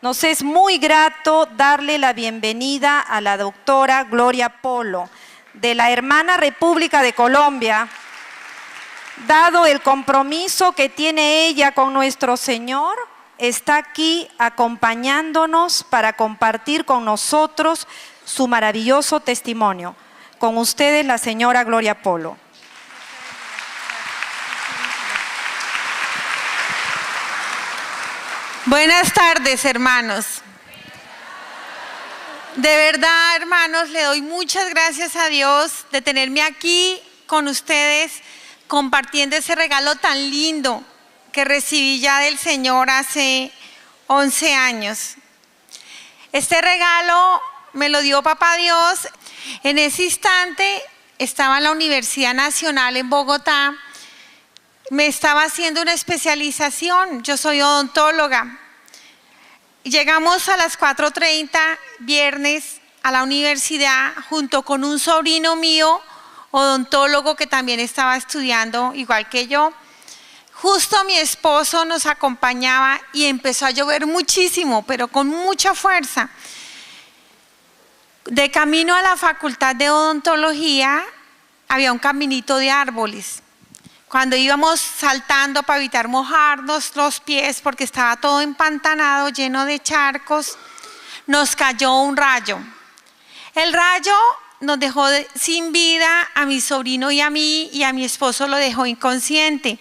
Nos es muy grato darle la bienvenida a la doctora Gloria Polo, de la hermana República de Colombia, dado el compromiso que tiene ella con nuestro Señor, está aquí acompañándonos para compartir con nosotros su maravilloso testimonio. Con ustedes, la señora Gloria Polo. Buenas tardes, hermanos. De verdad, hermanos, le doy muchas gracias a Dios de tenerme aquí con ustedes compartiendo ese regalo tan lindo que recibí ya del Señor hace 11 años. Este regalo me lo dio Papá Dios. En ese instante estaba en la Universidad Nacional en Bogotá. Me estaba haciendo una especialización. Yo soy odontóloga. Llegamos a las 4:30 viernes a la universidad junto con un sobrino mío, odontólogo, que también estaba estudiando igual que yo. Justo mi esposo nos acompañaba y empezó a llover muchísimo, pero con mucha fuerza. De camino a la Facultad de Odontología había un caminito de árboles. Cuando íbamos saltando para evitar mojarnos los pies porque estaba todo empantanado, lleno de charcos, nos cayó un rayo. El rayo nos dejó sin vida a mi sobrino y a mí, y a mi esposo lo dejó inconsciente.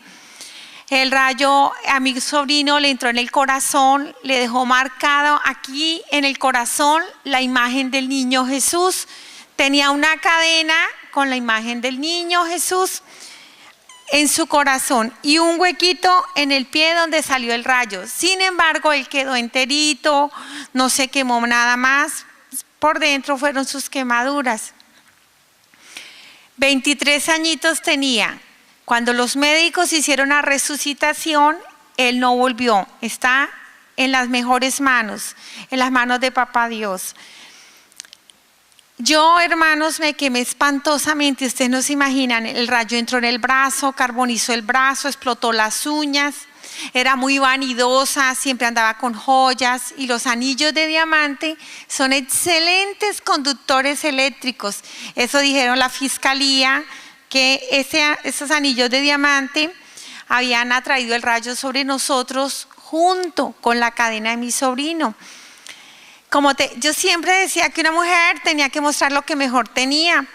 El rayo a mi sobrino le entró en el corazón, le dejó marcado aquí en el corazón la imagen del niño Jesús. Tenía una cadena con la imagen del niño Jesús en su corazón y un huequito en el pie donde salió el rayo. Sin embargo, él quedó enterito, no se quemó nada más. Por dentro fueron sus quemaduras. 23 añitos tenía. Cuando los médicos hicieron la resucitación, él no volvió. Está en las mejores manos, en las manos de Papá Dios. Yo, hermanos, me quemé espantosamente. Ustedes no se imaginan, el rayo entró en el brazo, carbonizó el brazo, explotó las uñas. Era muy vanidosa, siempre andaba con joyas, y los anillos de diamante son excelentes conductores eléctricos. Eso dijeron la fiscalía, que esos anillos de diamante habían atraído el rayo sobre nosotros junto con la cadena de mi sobrino. Yo siempre decía que una mujer tenía que mostrar lo que mejor tenía,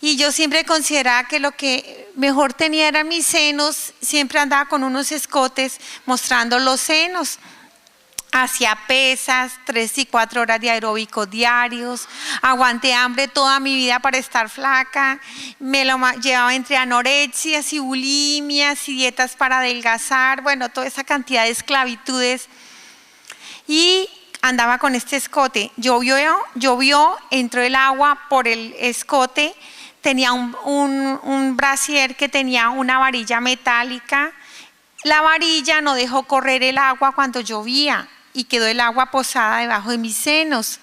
y yo siempre consideraba que lo que mejor tenía eran mis senos. Siempre andaba con unos escotes mostrando los senos. Hacía pesas, 3 y 4 horas de aeróbico diarios. Aguanté hambre toda mi vida para estar flaca. Me lo llevaba entre anorexias y bulimias y dietas para adelgazar. Bueno, toda esa cantidad de esclavitudes. Y andaba con este escote. Llovió, entró el agua por el escote. Tenía un brasier que tenía una varilla metálica. La varilla no dejó correr el agua cuando llovía y quedó el agua posada debajo de mis senos.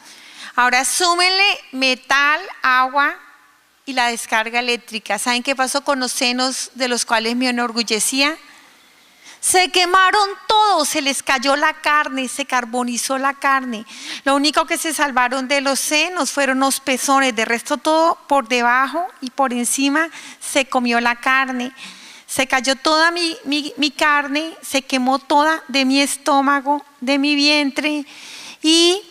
Ahora súmenle metal, agua y la descarga eléctrica. ¿Saben qué pasó con los senos de los cuales me enorgullecía? Se quemaron todos, se les cayó la carne, se carbonizó la carne. Lo único que se salvaron de los senos fueron los pezones. De resto, todo por debajo y por encima se comió la carne. Se cayó toda mi carne, se quemó toda de mi estómago, de mi vientre, y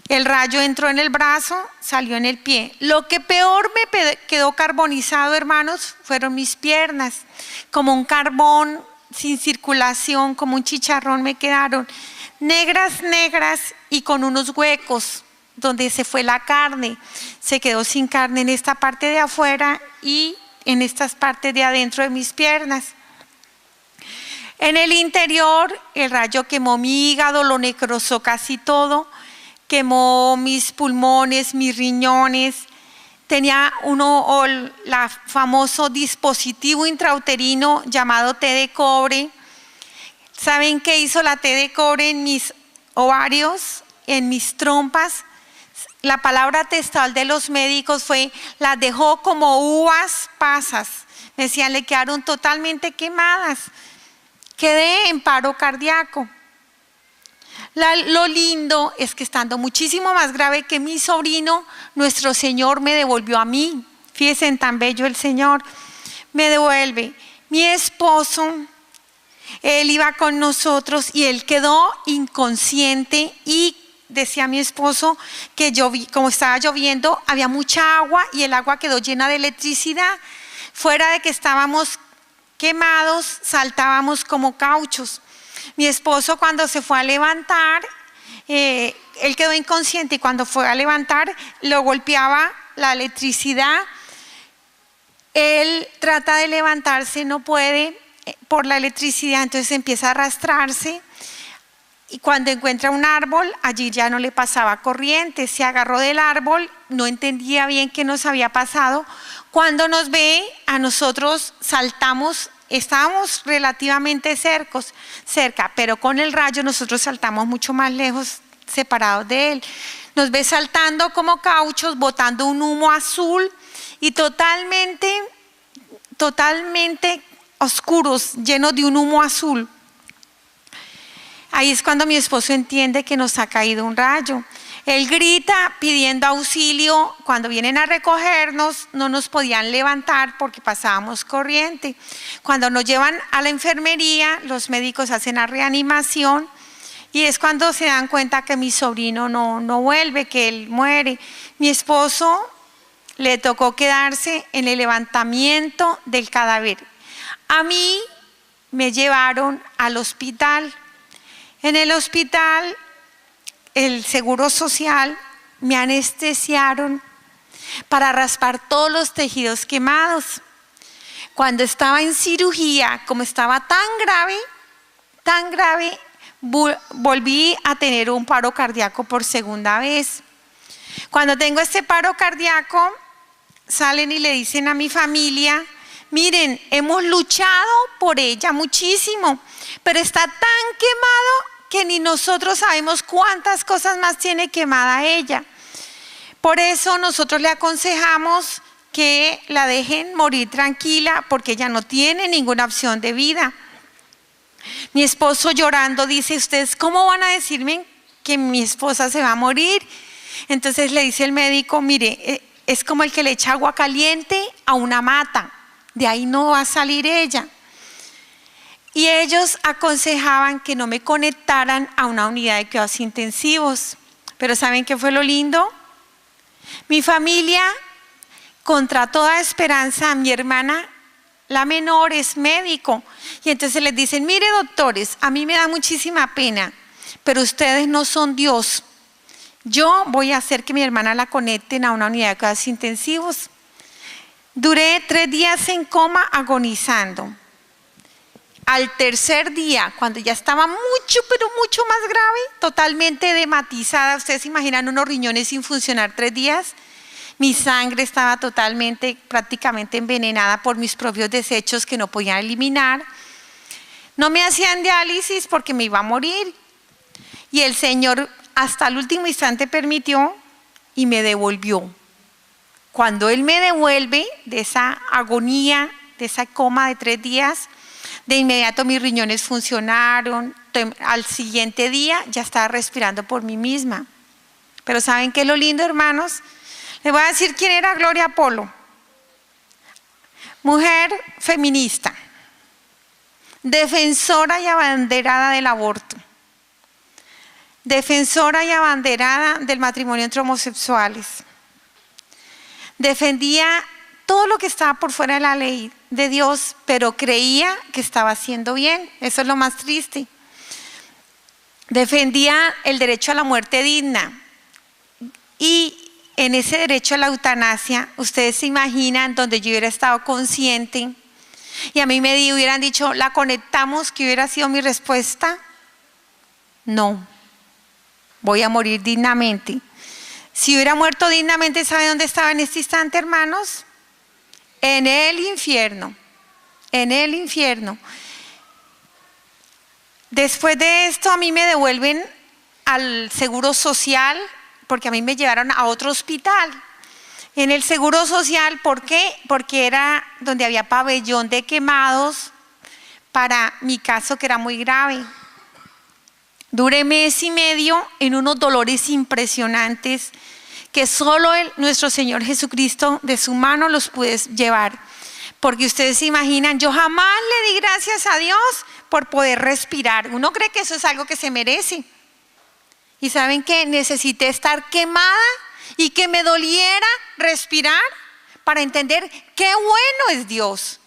el rayo entró en el brazo, salió en el pie. Lo que peor me quedó carbonizado, hermanos, fueron mis piernas. Como un carbón sin circulación, como un chicharrón me quedaron. Negras y con unos huecos donde se fue la carne. Se quedó sin carne en esta parte de afuera y en estas partes de adentro de mis piernas. En el interior, el rayo quemó mi hígado, lo necrosó casi todo, quemó mis pulmones, mis riñones. Tenía el famoso dispositivo intrauterino llamado té de cobre. ¿Saben qué hizo la té de cobre en mis ovarios, en mis trompas? La palabra textual de los médicos fue: las dejó como uvas pasas. Me decían, le quedaron totalmente quemadas. Quedé en paro cardíaco. Lo lindo es que estando muchísimo más grave que mi sobrino, nuestro Señor me devolvió a mí. Fíjense en tan bello el Señor. Me devuelve. Mi esposo, él iba con nosotros y él quedó inconsciente y decía mi esposo que como estaba lloviendo, había mucha agua y el agua quedó llena de electricidad. Fuera de que estábamos quemados, saltábamos como cauchos. Mi esposo cuando se fue a levantar, él quedó inconsciente y cuando fue a levantar lo golpeaba la electricidad. Él trata de levantarse, no puede por la electricidad, entonces empieza a arrastrarse y cuando encuentra un árbol, allí ya no le pasaba corriente, se agarró del árbol, no entendía bien qué nos había pasado. Cuando nos ve, a nosotros saltamos. Estábamos relativamente cerca, pero con el rayo nosotros saltamos mucho más lejos, separados de él. Nos ve saltando como cauchos, botando un humo azul y totalmente oscuros, llenos de un humo azul. Ahí es cuando mi esposo entiende que nos ha caído un rayo. Él grita pidiendo auxilio. Cuando vienen a recogernos no nos podían levantar porque pasábamos corriente. Cuando nos llevan a la enfermería, los médicos hacen la reanimación y es cuando se dan cuenta que mi sobrino no vuelve, que él muere. Mi esposo le tocó quedarse en el levantamiento del cadáver. A mí me llevaron al hospital. En el hospital, el Seguro Social me anestesiaron para raspar todos los tejidos quemados. Cuando estaba en cirugía, como estaba tan grave, volví a tener un paro cardíaco por segunda vez. Cuando tengo este paro cardíaco, salen y le dicen a mi familia: miren, hemos luchado por ella muchísimo, pero está tan quemado que ni nosotros sabemos cuántas cosas más tiene quemada ella. Por eso nosotros le aconsejamos que la dejen morir tranquila porque ella no tiene ninguna opción de vida. Mi esposo llorando dice: ¿ustedes cómo van a decirme que mi esposa se va a morir? Entonces le dice el médico: mire, es como el que le echa agua caliente a una mata, de ahí no va a salir ella. Y ellos aconsejaban que no me conectaran a una unidad de cuidados intensivos. Pero ¿saben qué fue lo lindo? Mi familia, contra toda esperanza, mi hermana, la menor, es médico. Y entonces les dicen: mire, doctores, a mí me da muchísima pena, pero ustedes no son Dios. Yo voy a hacer que mi hermana la conecten a una unidad de cuidados intensivos. Duré 3 días en coma agonizando. Al tercer día, cuando ya estaba pero mucho más grave, totalmente dematizada, ustedes se imaginan unos riñones sin funcionar 3 días, mi sangre estaba prácticamente envenenada por mis propios desechos que no podían eliminar. No me hacían diálisis porque me iba a morir. Y el Señor hasta el último instante permitió y me devolvió. Cuando Él me devuelve de esa agonía, de esa coma de 3 días, de inmediato mis riñones funcionaron. Al siguiente día ya estaba respirando por mí misma. Pero ¿saben qué es lo lindo, hermanos? Les voy a decir quién era Gloria Polo. Mujer feminista, defensora y abanderada del aborto, defensora y abanderada del matrimonio entre homosexuales. Defendía todo lo que estaba por fuera de la ley de Dios, pero creía que estaba haciendo bien. Eso es lo más triste. Defendía el derecho a la muerte digna. Y en ese derecho a la eutanasia, ustedes se imaginan donde yo hubiera estado consciente y a mí me hubieran dicho: ¿la conectamos? ¿Qué hubiera sido mi respuesta? No, voy a morir dignamente. Si hubiera muerto dignamente, ¿sabe dónde estaba en este instante, hermanos? En el infierno, en el infierno. Después de esto a mí me devuelven al Seguro Social porque a mí me llevaron a otro hospital. En el Seguro Social, ¿por qué? Porque era donde había pabellón de quemados para mi caso, que era muy grave. Duré mes y medio en unos dolores impresionantes que solo nuestro Señor Jesucristo de su mano los puede llevar. Porque ustedes se imaginan, yo jamás le di gracias a Dios por poder respirar. Uno cree que eso es algo que se merece. Y saben que necesité estar quemada y que me doliera respirar para entender qué bueno es Dios.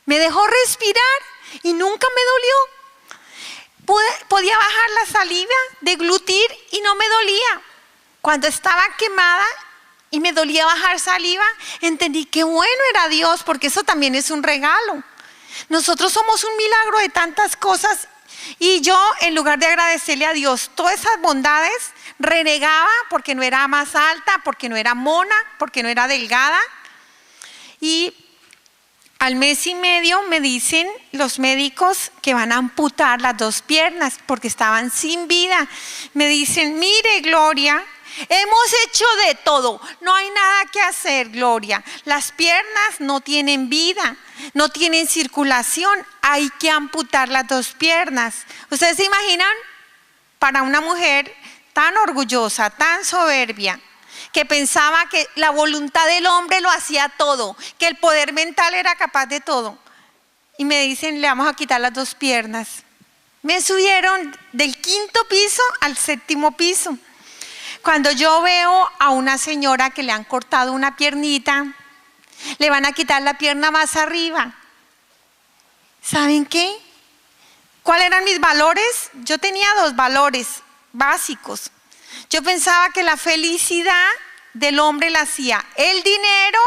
Me dejó respirar y nunca me dolió. Podía bajar la saliva, deglutir y no me dolía. Cuando estaba quemada y me dolía bajar saliva, entendí qué bueno era Dios, porque eso también es un regalo. Nosotros somos un milagro de tantas cosas y yo, en lugar de agradecerle a Dios todas esas bondades, renegaba porque no era más alta, porque no era mona, porque no era delgada. Y al mes y medio me dicen los médicos que van a amputar las 2 piernas porque estaban sin vida. Me dicen, mire, Gloria, hemos hecho de todo, no hay nada que hacer, Gloria. Las piernas no tienen vida, no tienen circulación, hay que amputar las 2 piernas. ¿Ustedes se imaginan? Para una mujer tan orgullosa, tan soberbia, que pensaba que la voluntad del hombre lo hacía todo, que el poder mental era capaz de todo. Y me dicen, le vamos a quitar las 2 piernas. Me subieron del 5º piso al 7º piso. Cuando yo veo a una señora que le han cortado una piernita, le van a quitar la pierna más arriba. ¿Saben qué? ¿Cuáles eran mis valores? Yo tenía 2 valores básicos. Yo pensaba que la felicidad del hombre la hacía el dinero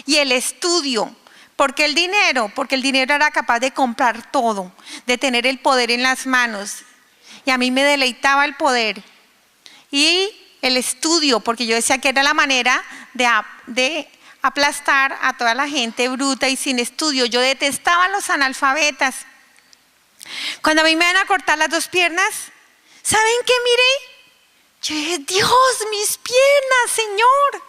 y el estudio. ¿Por qué el dinero? Porque el dinero era capaz de comprar todo, de tener el poder en las manos. Y a mí me deleitaba el poder. Y el estudio, porque yo decía que era la manera de aplastar a toda la gente bruta y sin estudio. Yo detestaba a los analfabetas. Cuando a mí me van a cortar las 2 piernas, ¿saben qué miré? Yo dije, Dios, mis piernas, Señor.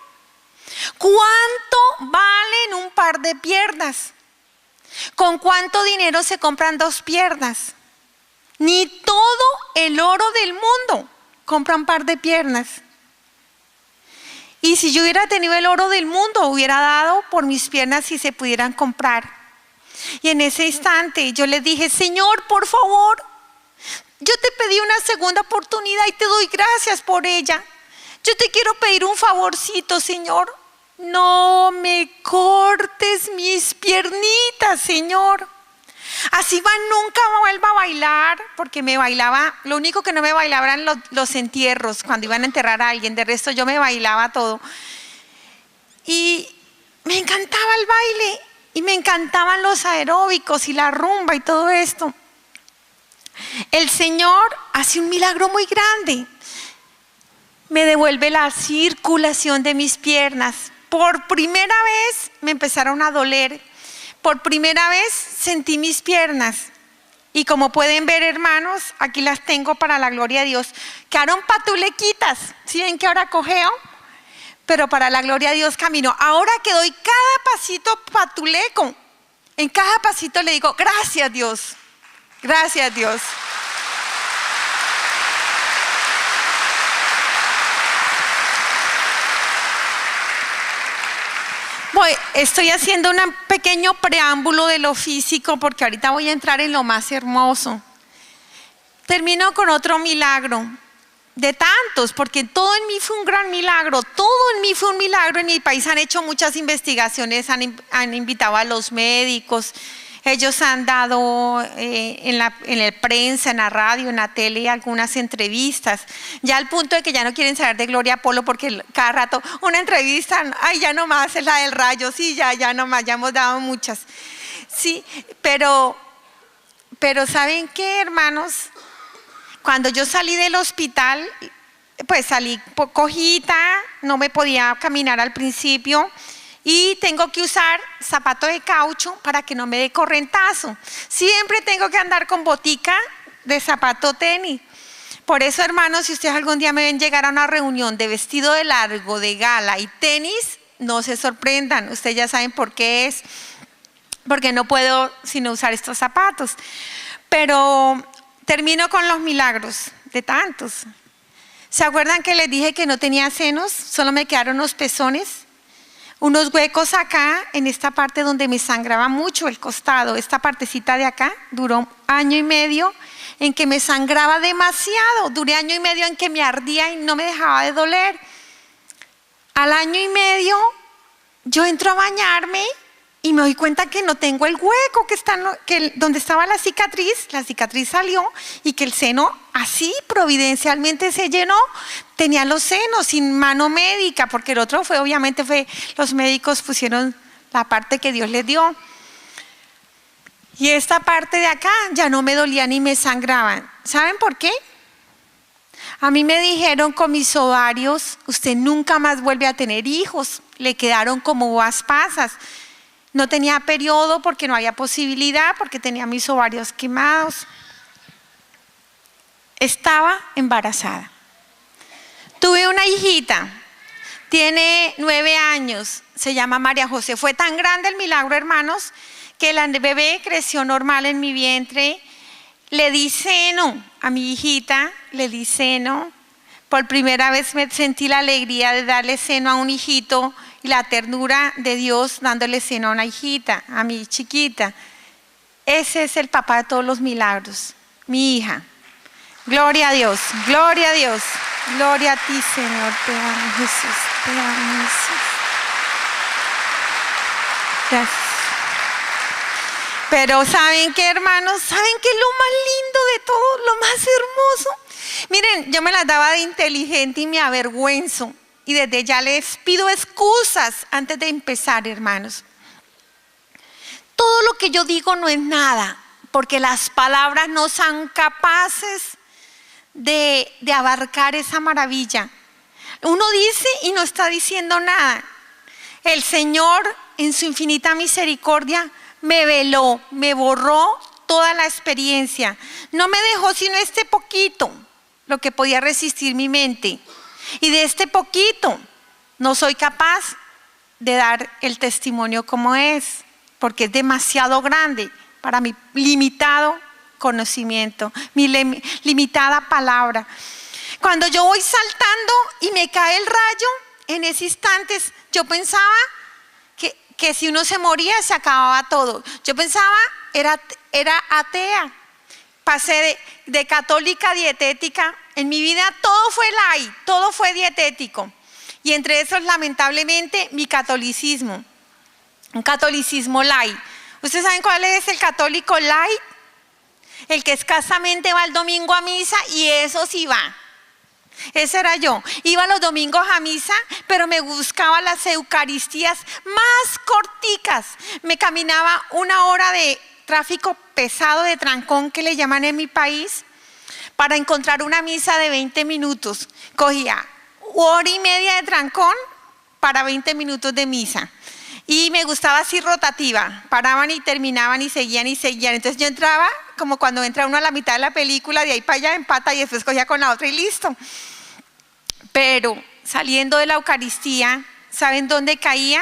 ¿Cuánto valen un par de piernas? ¿Con cuánto dinero se compran 2 piernas? Ni todo el oro del mundo compra un par de piernas. Y si yo hubiera tenido el oro del mundo, hubiera dado por mis piernas si se pudieran comprar. Y en ese instante yo le dije, Señor, por favor, yo te pedí una segunda oportunidad y te doy gracias por ella. Yo te quiero pedir un favorcito, Señor. No me cortes mis piernitas, Señor. Así nunca vuelva a bailar, porque me bailaba, lo único que no me bailaba eran los entierros, cuando iban a enterrar a alguien. De resto yo me bailaba todo. Y me encantaba el baile, y me encantaban los aeróbicos y la rumba y todo esto. El Señor hace un milagro muy grande. Me devuelve la circulación de mis piernas. Por primera vez me empezaron a doler. Por primera vez sentí mis piernas. Y como pueden ver, hermanos, aquí las tengo para la gloria de Dios. Quedaron patulequitas. ¿Sí ven que ahora cojeo? Pero para la gloria de Dios camino. Ahora que doy cada pasito patuleco, en cada pasito le digo, gracias Dios. Gracias Dios. Estoy haciendo un pequeño preámbulo de lo físico porque ahorita voy a entrar en lo más hermoso. Termino con otro milagro, de tantos, porque todo en mí fue un gran milagro, todo en mí fue un milagro. En mi país han hecho muchas investigaciones, han invitado a los médicos. Ellos han dado en la prensa, en la radio, en la tele, algunas entrevistas, ya al punto de que ya no quieren saber de Gloria Polo porque cada rato una entrevista, ay, ya no más es la del rayo, sí, ya no más, ya hemos dado muchas. Sí, pero ¿saben qué, hermanos? Cuando yo salí del hospital, pues salí cojita, no me podía caminar al principio. Y tengo que usar zapato de caucho para que no me dé correntazo. Siempre tengo que andar con botica de zapato tenis. Por eso, hermanos, si ustedes algún día me ven llegar a una reunión de vestido de largo, de gala y tenis, no se sorprendan. Ustedes ya saben por qué es. Porque no puedo sino usar estos zapatos. Pero termino con los milagros, de tantos. ¿Se acuerdan que les dije que no tenía senos? Solo me quedaron los pezones. Unos huecos acá, en esta parte donde me sangraba mucho el costado. Esta partecita de acá duró 1 año y medio en que me sangraba demasiado. Duré 1 año y medio en que me ardía y no me dejaba de doler. Al 1 año y medio yo entro a bañarme y me doy cuenta que no tengo el hueco donde estaba la cicatriz salió y que el seno así providencialmente se llenó. Tenía los senos sin mano médica, porque el otro obviamente los médicos pusieron la parte que Dios les dio. Y esta parte de acá ya no me dolía ni me sangraban. ¿Saben por qué? A mí me dijeron con mis ovarios, usted nunca más vuelve a tener hijos. Le quedaron como uvas pasas. No tenía periodo porque no había posibilidad, porque tenía mis ovarios quemados. Estaba embarazada. Tuve una hijita, tiene 9 años, se llama María José. Fue tan grande el milagro, hermanos, que la bebé creció normal en mi vientre. Le di seno a mi hijita, le di seno. Por primera vez me sentí la alegría de darle seno a un hijito y la ternura de Dios dándole seno a una hijita, a mi chiquita. Ese es el papá de todos los milagros, mi hija. Gloria a Dios, gloria a Dios, gloria a ti, Señor. Te amo, Jesús, te amo, Jesús. Gracias. Pero ¿saben qué, hermanos? ¿Saben qué es lo más lindo de todo, lo más hermoso? Miren, yo me las daba de inteligente y me avergüenzo. Y desde ya les pido excusas antes de empezar, hermanos. Todo lo que yo digo no es nada, porque las palabras no son capaces de abarcar esa maravilla. Uno dice y no está diciendo nada. El Señor, en su infinita misericordia, me veló, me borró toda la experiencia. No me dejó sino este poquito, lo que podía resistir mi mente. Y de este poquito no soy capaz de dar el testimonio como es, porque es demasiado grande para mi limitado conocimiento, mi limitada palabra. Cuando yo voy saltando y me cae el rayo, en ese instante yo pensaba que si uno se moría se acababa todo. Yo pensaba, era atea. Pasé de católica a dietética. En mi vida todo fue light, todo fue dietético. Y entre esos, lamentablemente, mi catolicismo. Un catolicismo light. ¿Ustedes saben cuál es el católico light? El que escasamente va el domingo a misa y eso sí va. Ese era yo. Iba los domingos a misa, pero me buscaba las eucaristías más corticas. Me caminaba 1 hora de tráfico pesado, de trancón que le llaman en mi país, para encontrar una misa de 20 minutos. Cogía 1 hora y media de trancón para 20 minutos de misa. Y me gustaba así rotativa, paraban y terminaban y seguían y seguían. Entonces yo entraba como cuando entra uno a la mitad de la película, de ahí para allá empata y después cogía con la otra y listo. Pero saliendo de la Eucaristía, ¿saben dónde caía?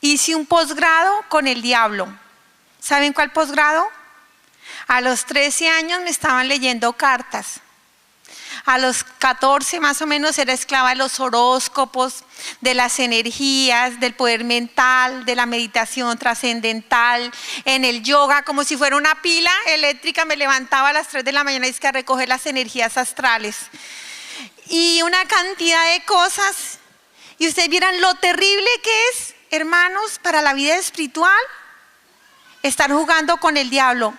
Hice un posgrado con el diablo. ¿Saben cuál posgrado? A los 13 años me estaban leyendo cartas. A los 14 más o menos era esclava de los horóscopos, de las energías, del poder mental, de la meditación trascendental, en el yoga, como si fuera una pila eléctrica. Me levantaba a las 3 de la mañana y es que a recoger las energías astrales. Y una cantidad de cosas. Y ustedes vieran lo terrible que es, hermanos, para la vida espiritual, estar jugando con el diablo.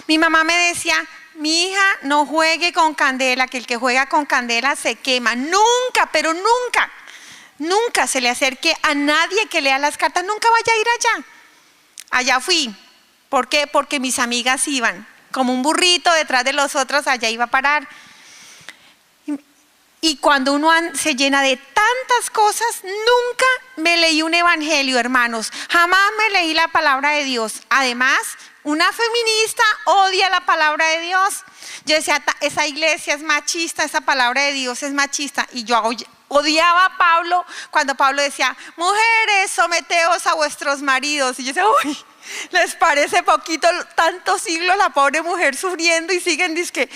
Mi mamá me decía, mi hija, no juegue con candela, que el que juega con candela se quema. Nunca, pero nunca, nunca se le acerque a nadie que lea las cartas. Nunca vaya a ir allá. Allá fui. ¿Por qué? Porque mis amigas iban. Como un burrito detrás de los otros, allá iba a parar. Y cuando uno se llena de tantas cosas, nunca me leí un evangelio, hermanos. Jamás me leí la palabra de Dios. Además, una feminista odia la palabra de Dios. Yo decía, esa iglesia es machista, esa palabra de Dios es machista. Y yo odiaba a Pablo cuando Pablo decía, mujeres, someteos a vuestros maridos. Y yo decía, uy, ¿Les parece poquito tantos siglos la pobre mujer sufriendo y siguen dizque?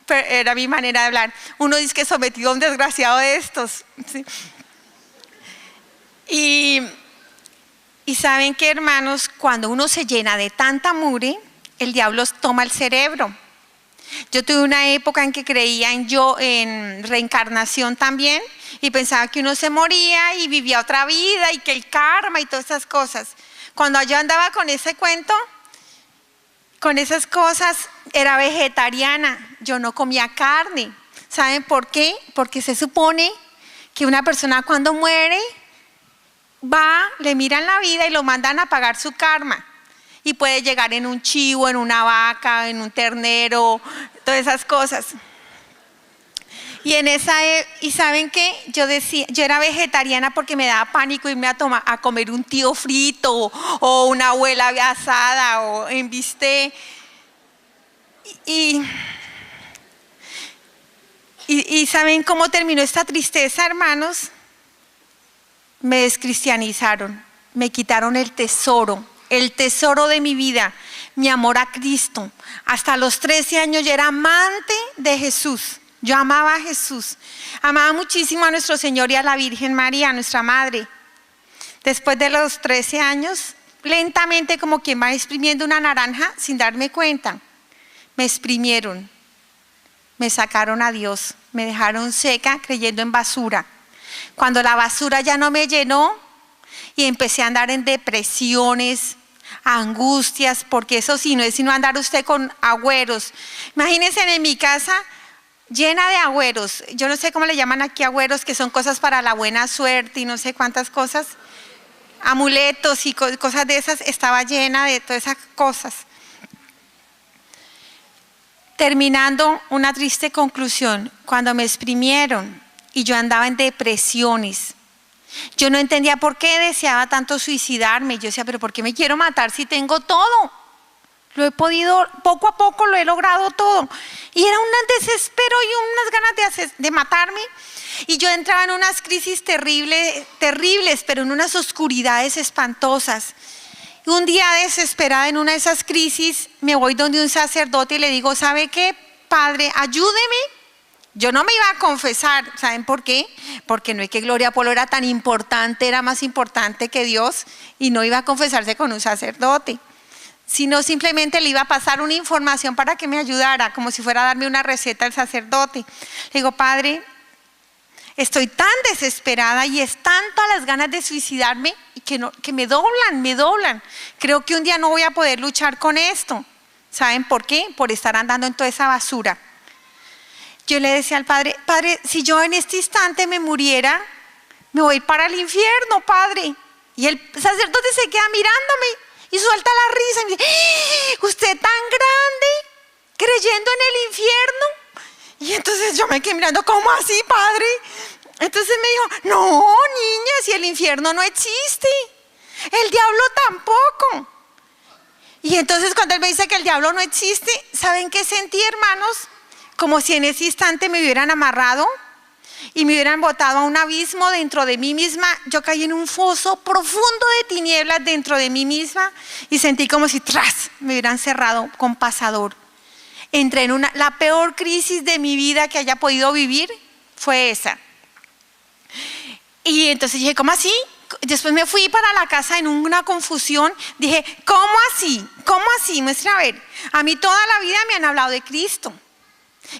Pero era mi manera de hablar. Uno dice que sometido a un desgraciado de estos. ¿Sí? Y saben que, hermanos, cuando uno se llena de tanta mugre, el diablo toma el cerebro. Yo tuve una época en que creía en reencarnación también y pensaba que uno se moría y vivía otra vida y que el karma y todas esas cosas. Cuando yo andaba con ese cuento, con esas cosas, era vegetariana, yo no comía carne. ¿Saben por qué? Porque se supone que una persona cuando muere le miran la vida y lo mandan a pagar su karma. Y puede llegar en un chivo, en una vaca, en un ternero, todas esas cosas. Y ¿saben qué? Yo era vegetariana porque me daba pánico irme a comer un tío frito o una abuela asada o en bistec. Y ¿saben cómo terminó esta tristeza, hermanos? Me descristianizaron, me quitaron el tesoro de mi vida, mi amor a Cristo. Hasta los 13 años yo era amante de Jesús. Yo amaba a Jesús, amaba muchísimo a nuestro Señor y a la Virgen María, nuestra Madre. Después de los 13 años, lentamente como quien va exprimiendo una naranja sin darme cuenta, me exprimieron, me sacaron a Dios, me dejaron seca creyendo en basura. Cuando la basura ya no me llenó y empecé a andar en depresiones, angustias, porque eso sí, no es sino andar usted con agüeros. Imagínense en mi casa llena de agüeros, yo no sé cómo le llaman aquí agüeros, que son cosas para la buena suerte y no sé cuántas cosas, amuletos y cosas de esas, estaba llena de todas esas cosas. Terminando, una triste conclusión, cuando me exprimieron y yo andaba en depresiones, yo no entendía por qué deseaba tanto suicidarme. Yo decía, pero ¿por qué me quiero matar si tengo todo? Lo he podido, poco a poco lo he logrado todo. Y era un desespero y unas ganas de matarme. Y yo entraba en unas crisis terribles, pero en unas oscuridades espantosas. Y un día desesperada en una de esas crisis, me voy donde un sacerdote y le digo, ¿sabe qué, padre? Ayúdeme. Yo no me iba a confesar, ¿saben por qué? Porque no es que Gloria Polo era tan importante, era más importante que Dios y no iba a confesarse con un sacerdote, sino simplemente le iba a pasar una información para que me ayudara, como si fuera a darme una receta al sacerdote. Le digo, padre, estoy tan desesperada y es tanto a las ganas de suicidarme que me doblan. Creo que un día no voy a poder luchar con esto. ¿Saben por qué? Por estar andando en toda esa basura. Yo le decía al padre, padre, si yo en este instante me muriera, me voy para el infierno, padre. Y el sacerdote se queda mirándome y suelta la risa y me dice, usted tan grande, creyendo en el infierno. Y entonces yo me quedé mirando, ¿cómo así, padre? Entonces me dijo, no, niña, si el infierno no existe, el diablo tampoco. Y entonces cuando él me dice que el diablo no existe, ¿saben qué sentí, hermanos? Como si en ese instante me hubieran amarrado y me hubieran botado a un abismo dentro de mí misma. Yo caí en un foso profundo de tinieblas dentro de mí misma y sentí como si me hubieran cerrado con pasador. Entré en la peor crisis de mi vida que haya podido vivir, fue esa. Y entonces dije, ¿cómo así? Después me fui para la casa en una confusión. Dije, ¿cómo así? ¿Cómo así? Muestra a ver. A mí toda la vida me han hablado de Cristo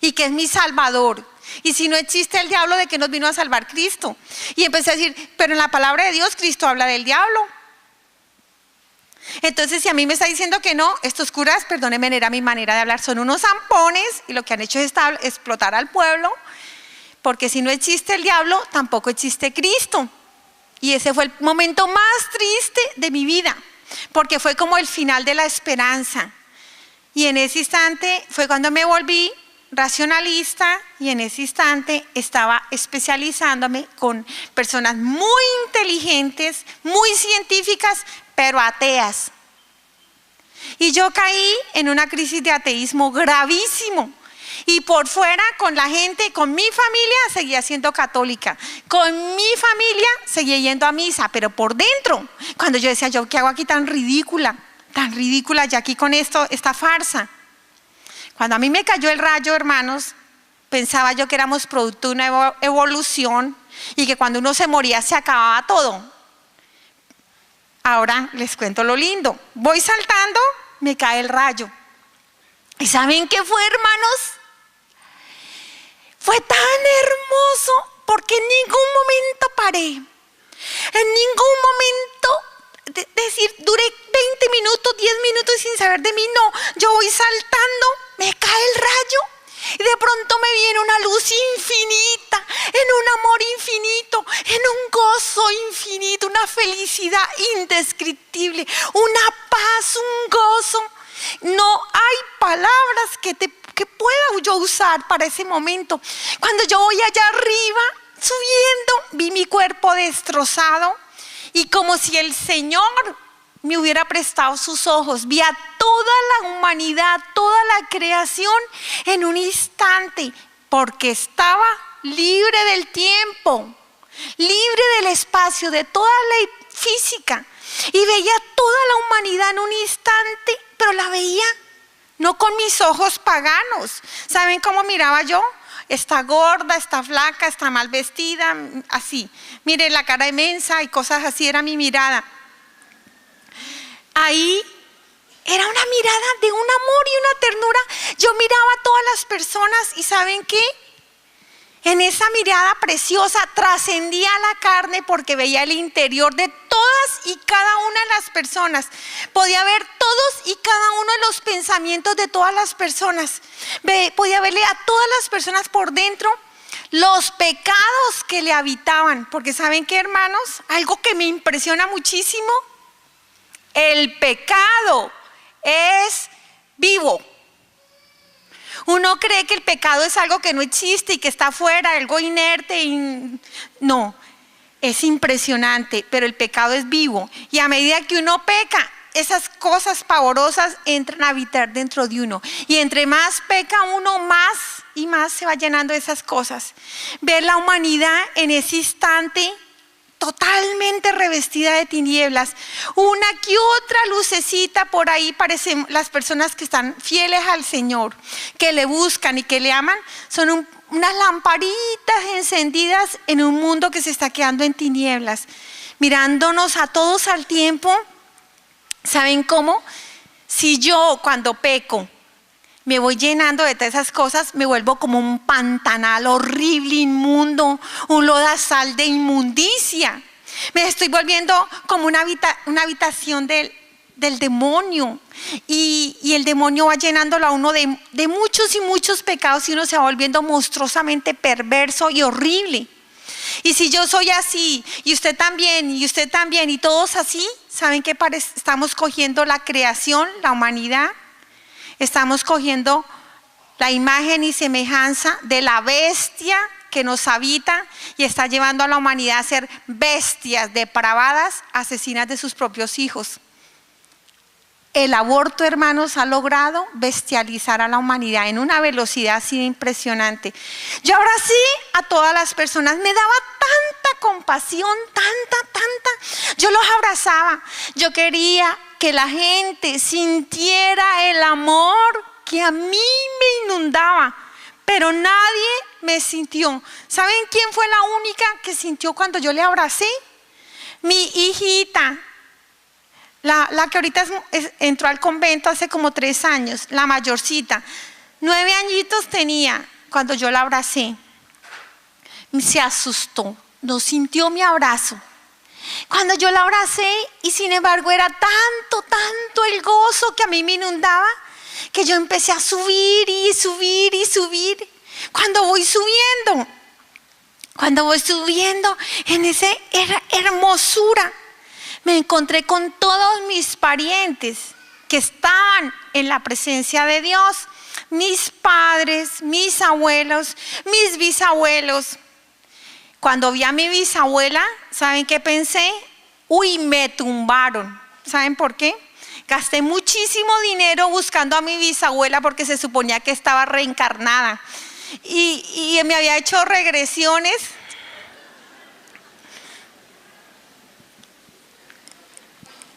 y que es mi Salvador. Y si no existe el diablo, ¿de qué nos vino a salvar Cristo? Y empecé a decir, pero en la palabra de Dios, Cristo habla del diablo. Entonces, si a mí me está diciendo que no, estos curas, perdónenme, era mi manera de hablar, son unos zampones y lo que han hecho es explotar al pueblo, porque si no existe el diablo, tampoco existe Cristo. Y ese fue el momento más triste de mi vida, porque fue como el final de la esperanza. Y en ese instante fue cuando me volví racionalista y en ese instante estaba especializándome con personas muy inteligentes, muy científicas, pero ateas. Y yo caí en una crisis de ateísmo gravísimo. Y por fuera, con la gente, con mi familia, seguía siendo católica. Con mi familia, seguía yendo a misa. Pero por dentro, cuando yo decía, ¿yo qué hago aquí tan ridícula ya aquí con esta farsa? Cuando a mí me cayó el rayo, hermanos, pensaba yo que éramos producto de una evolución y que cuando uno se moría se acababa todo. Ahora les cuento lo lindo. Voy saltando, me cae el rayo. ¿Y saben qué fue, hermanos? Fue tan hermoso porque en ningún momento paré. En ningún momento decir, duré 20 minutos, 10 minutos sin saber de mí. No, yo voy saltando, me cae el rayo y de pronto me viene una luz infinita, en un amor infinito, en un gozo infinito, una felicidad indescriptible, una paz, un gozo. No hay palabras que pueda yo usar para ese momento. Cuando yo voy allá arriba, subiendo, vi mi cuerpo destrozado y como si el Señor me hubiera prestado sus ojos, vi a toda la humanidad, toda la creación en un instante, porque estaba libre del tiempo, libre del espacio, de toda la física, y veía toda la humanidad en un instante, pero la veía no con mis ojos paganos. ¿Saben cómo miraba yo? Está gorda, está flaca, está mal vestida, así. Mire la cara inmensa y cosas así, era mi mirada. Ahí era una mirada de un amor y una ternura. Yo miraba a todas las personas y ¿saben qué? En esa mirada preciosa trascendía la carne porque veía el interior de todas y cada una de las personas. Podía ver todos y cada uno de los pensamientos de todas las personas. Podía verle a todas las personas por dentro los pecados que le habitaban. Porque ¿saben qué, hermanos? Algo que me impresiona muchísimo. El pecado es vivo. Uno cree que el pecado es algo que no existe y que está afuera, algo inerte. No, es impresionante, pero el pecado es vivo. Y a medida que uno peca, esas cosas pavorosas entran a habitar dentro de uno. Y entre más peca uno, más y más se va llenando de esas cosas. Ver la humanidad en ese instante totalmente revestida de tinieblas, una que otra lucecita por ahí, parecen las personas que están fieles al Señor, que le buscan y que le aman, son unas lamparitas encendidas en un mundo que se está quedando en tinieblas, mirándonos a todos al tiempo. ¿Saben cómo? Si yo cuando peco me voy llenando de todas esas cosas, me vuelvo como un pantanal horrible, inmundo, un lodazal de inmundicia. Me estoy volviendo como una habitación del demonio. Y el demonio va llenándolo a uno de muchos y muchos pecados y uno se va volviendo monstruosamente perverso y horrible. Y si yo soy así, y usted también, y todos así, ¿saben qué? Estamos cogiendo la creación, la humanidad. Estamos cogiendo la imagen y semejanza de la bestia que nos habita y está llevando a la humanidad a ser bestias depravadas, asesinas de sus propios hijos. El aborto, hermanos, ha logrado bestializar a la humanidad en una velocidad así impresionante. Yo ahora sí, a todas las personas me daba tanta compasión, tanta. Yo los abrazaba. Yo quería que la gente sintiera el amor que a mí me inundaba, pero nadie me sintió. ¿Saben quién fue la única que sintió cuando yo le abracé? Mi hijita. La que ahorita entró al convento hace como 3 años, la mayorcita, 9 añitos tenía cuando yo la abracé. Se asustó, no sintió mi abrazo. Cuando yo la abracé y sin embargo era tanto el gozo que a mí me inundaba, que yo empecé a subir y subir. Cuando voy subiendo en esa hermosura, me encontré con todos mis parientes que estaban en la presencia de Dios, mis padres, mis abuelos, mis bisabuelos. Cuando vi a mi bisabuela, ¿saben qué pensé? Uy, me tumbaron. ¿Saben por qué? Gasté muchísimo dinero buscando a mi bisabuela porque se suponía que estaba reencarnada. Y me había hecho regresiones.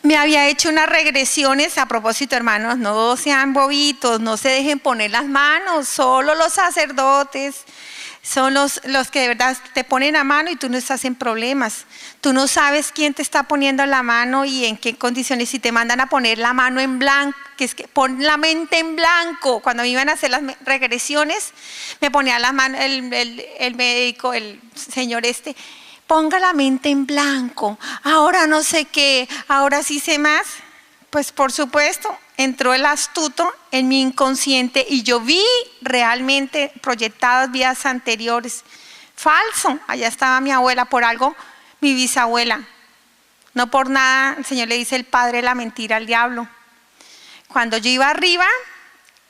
Me había hecho unas regresiones. A propósito, hermanos, no sean bobitos, no se dejen poner las manos. Solo los sacerdotes son los que de verdad te ponen la mano y tú no estás en problemas. Tú no sabes quién te está poniendo la mano y en qué condiciones. Si te mandan a poner la mano en blanco, que es que pon la mente en blanco. Cuando me iban a hacer las regresiones, me ponía la mano el médico, el señor ponga la mente en blanco. Ahora no sé qué, ahora sí sé más. Pues por supuesto, entró el astuto en mi inconsciente y yo vi realmente proyectadas vidas anteriores. Falso, allá estaba mi abuela, por algo, mi bisabuela. No por nada, el Señor le dice el padre de la mentira al diablo. Cuando yo iba arriba,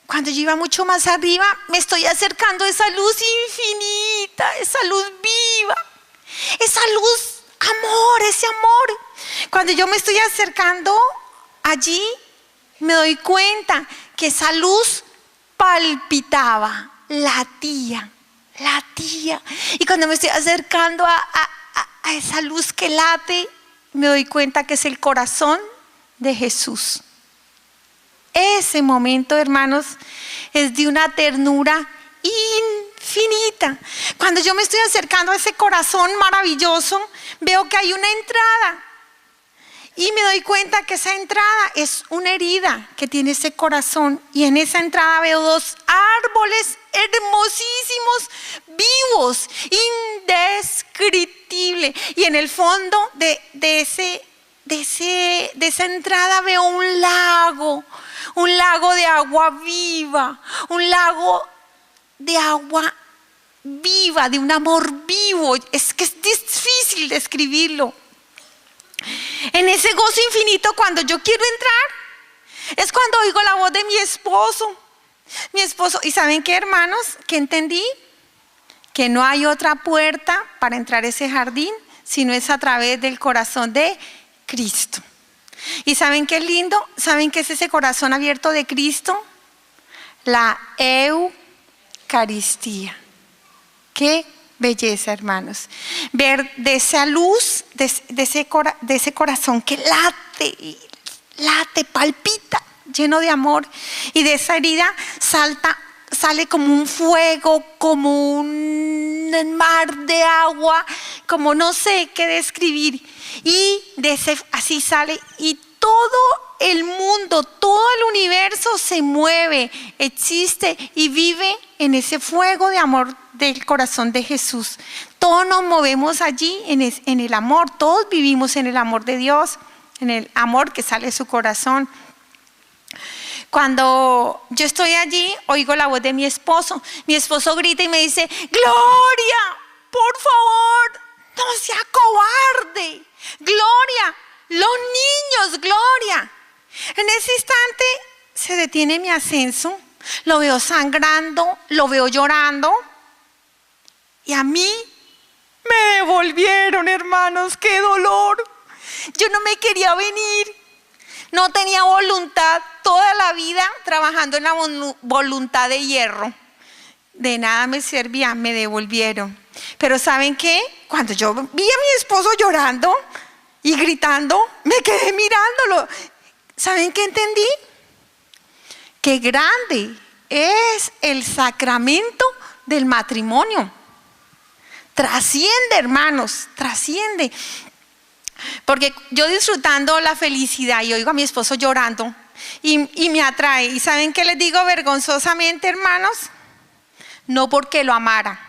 cuando yo iba mucho más arriba, me estoy acercando a esa luz infinita, esa luz viva, esa luz, amor, ese amor. Cuando yo me estoy acercando allí, me doy cuenta que esa luz palpitaba, latía. Y cuando me estoy acercando a esa luz que late, me doy cuenta que es el corazón de Jesús. Ese momento, hermanos, es de una ternura infinita. Cuando yo me estoy acercando a ese corazón maravilloso, veo que hay una entrada. Y me doy cuenta que esa entrada es una herida que tiene ese corazón. Y en esa entrada veo dos árboles hermosísimos, vivos, indescriptibles. Y en el fondo de esa entrada veo un lago de agua viva, un lago de agua viva, de un amor vivo. Es que es difícil describirlo. En ese gozo infinito, cuando yo quiero entrar, es cuando oigo la voz de mi esposo. ¿Y saben qué, hermanos? ¿Qué entendí? Que no hay otra puerta para entrar a ese jardín, sino es a través del corazón de Cristo. ¿Y saben qué es lindo? ¿Saben qué es ese corazón abierto de Cristo? La Eucaristía. ¿Qué belleza, hermanos? Ver de esa luz, de ese corazón que late, palpita, lleno de amor, y de esa herida sale como un fuego, como un mar de agua, como no sé qué describir, y así sale, y todo el mundo, todo el universo se mueve, existe y vive en ese fuego de amor del corazón de Jesús. Todos nos movemos allí en el amor, todos vivimos en el amor de Dios, en el amor que sale de su corazón. Cuando yo estoy allí, oigo la voz de mi esposo. Mi esposo grita y me dice: Gloria, por favor, no sea cobarde. Gloria, los niños, Gloria. En ese instante se detiene mi ascenso, lo veo sangrando, lo veo llorando, y a mí me devolvieron, hermanos. ¡Qué dolor! Yo no me quería venir, no tenía voluntad, toda la vida trabajando en la voluntad de hierro. De nada me servía, me devolvieron. Pero ¿saben qué? Cuando yo vi a mi esposo llorando y gritando, me quedé mirándolo. ¿Saben qué entendí? Qué grande es el sacramento del matrimonio. Trasciende, hermanos, trasciende. Porque yo disfrutando la felicidad y oigo a mi esposo llorando y me atrae. ¿Y saben qué les digo vergonzosamente, hermanos? No porque lo amara,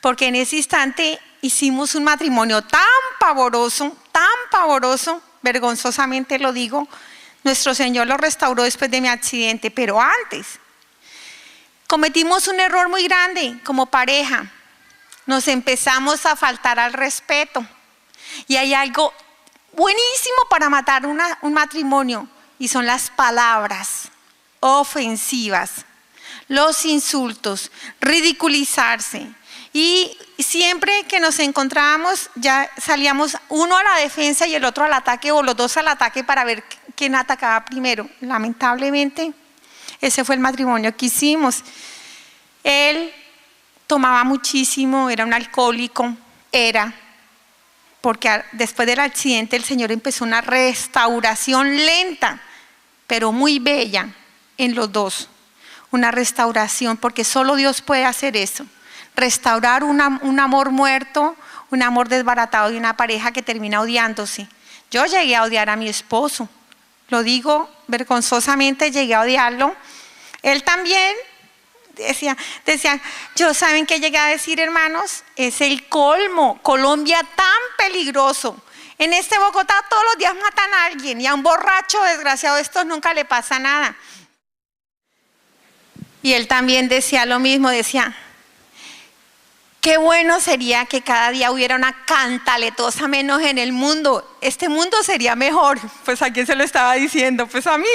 porque en ese instante hicimos un matrimonio tan pavoroso, vergonzosamente lo digo. Nuestro Señor lo restauró después de mi accidente, pero antes cometimos un error muy grande como pareja. Nos empezamos a faltar al respeto. Y hay algo buenísimo para matar un matrimonio, y son las palabras ofensivas, los insultos, ridiculizarse. Y siempre que nos encontrábamos, ya salíamos uno a la defensa y el otro al ataque, o los dos al ataque, para ver quién atacaba primero. Lamentablemente, ese fue el matrimonio que hicimos. Él tomaba muchísimo, era un alcohólico, porque después del accidente el Señor empezó una restauración lenta, pero muy bella en los dos. Una restauración, porque solo Dios puede hacer eso. Restaurar un amor muerto, un amor desbaratado de una pareja que termina odiándose. Yo llegué a odiar a mi esposo, lo digo vergonzosamente, llegué a odiarlo. Él también decía, yo, ¿saben qué llegué a decir, hermanos? Es el colmo, Colombia tan peligroso. En este Bogotá todos los días matan a alguien y a un borracho desgraciado de estos nunca le pasa nada. Y él también decía lo mismo, decía, qué bueno sería que cada día hubiera una cantaletosa menos en el mundo. Este mundo sería mejor. Pues a quién se lo estaba diciendo, pues a mí,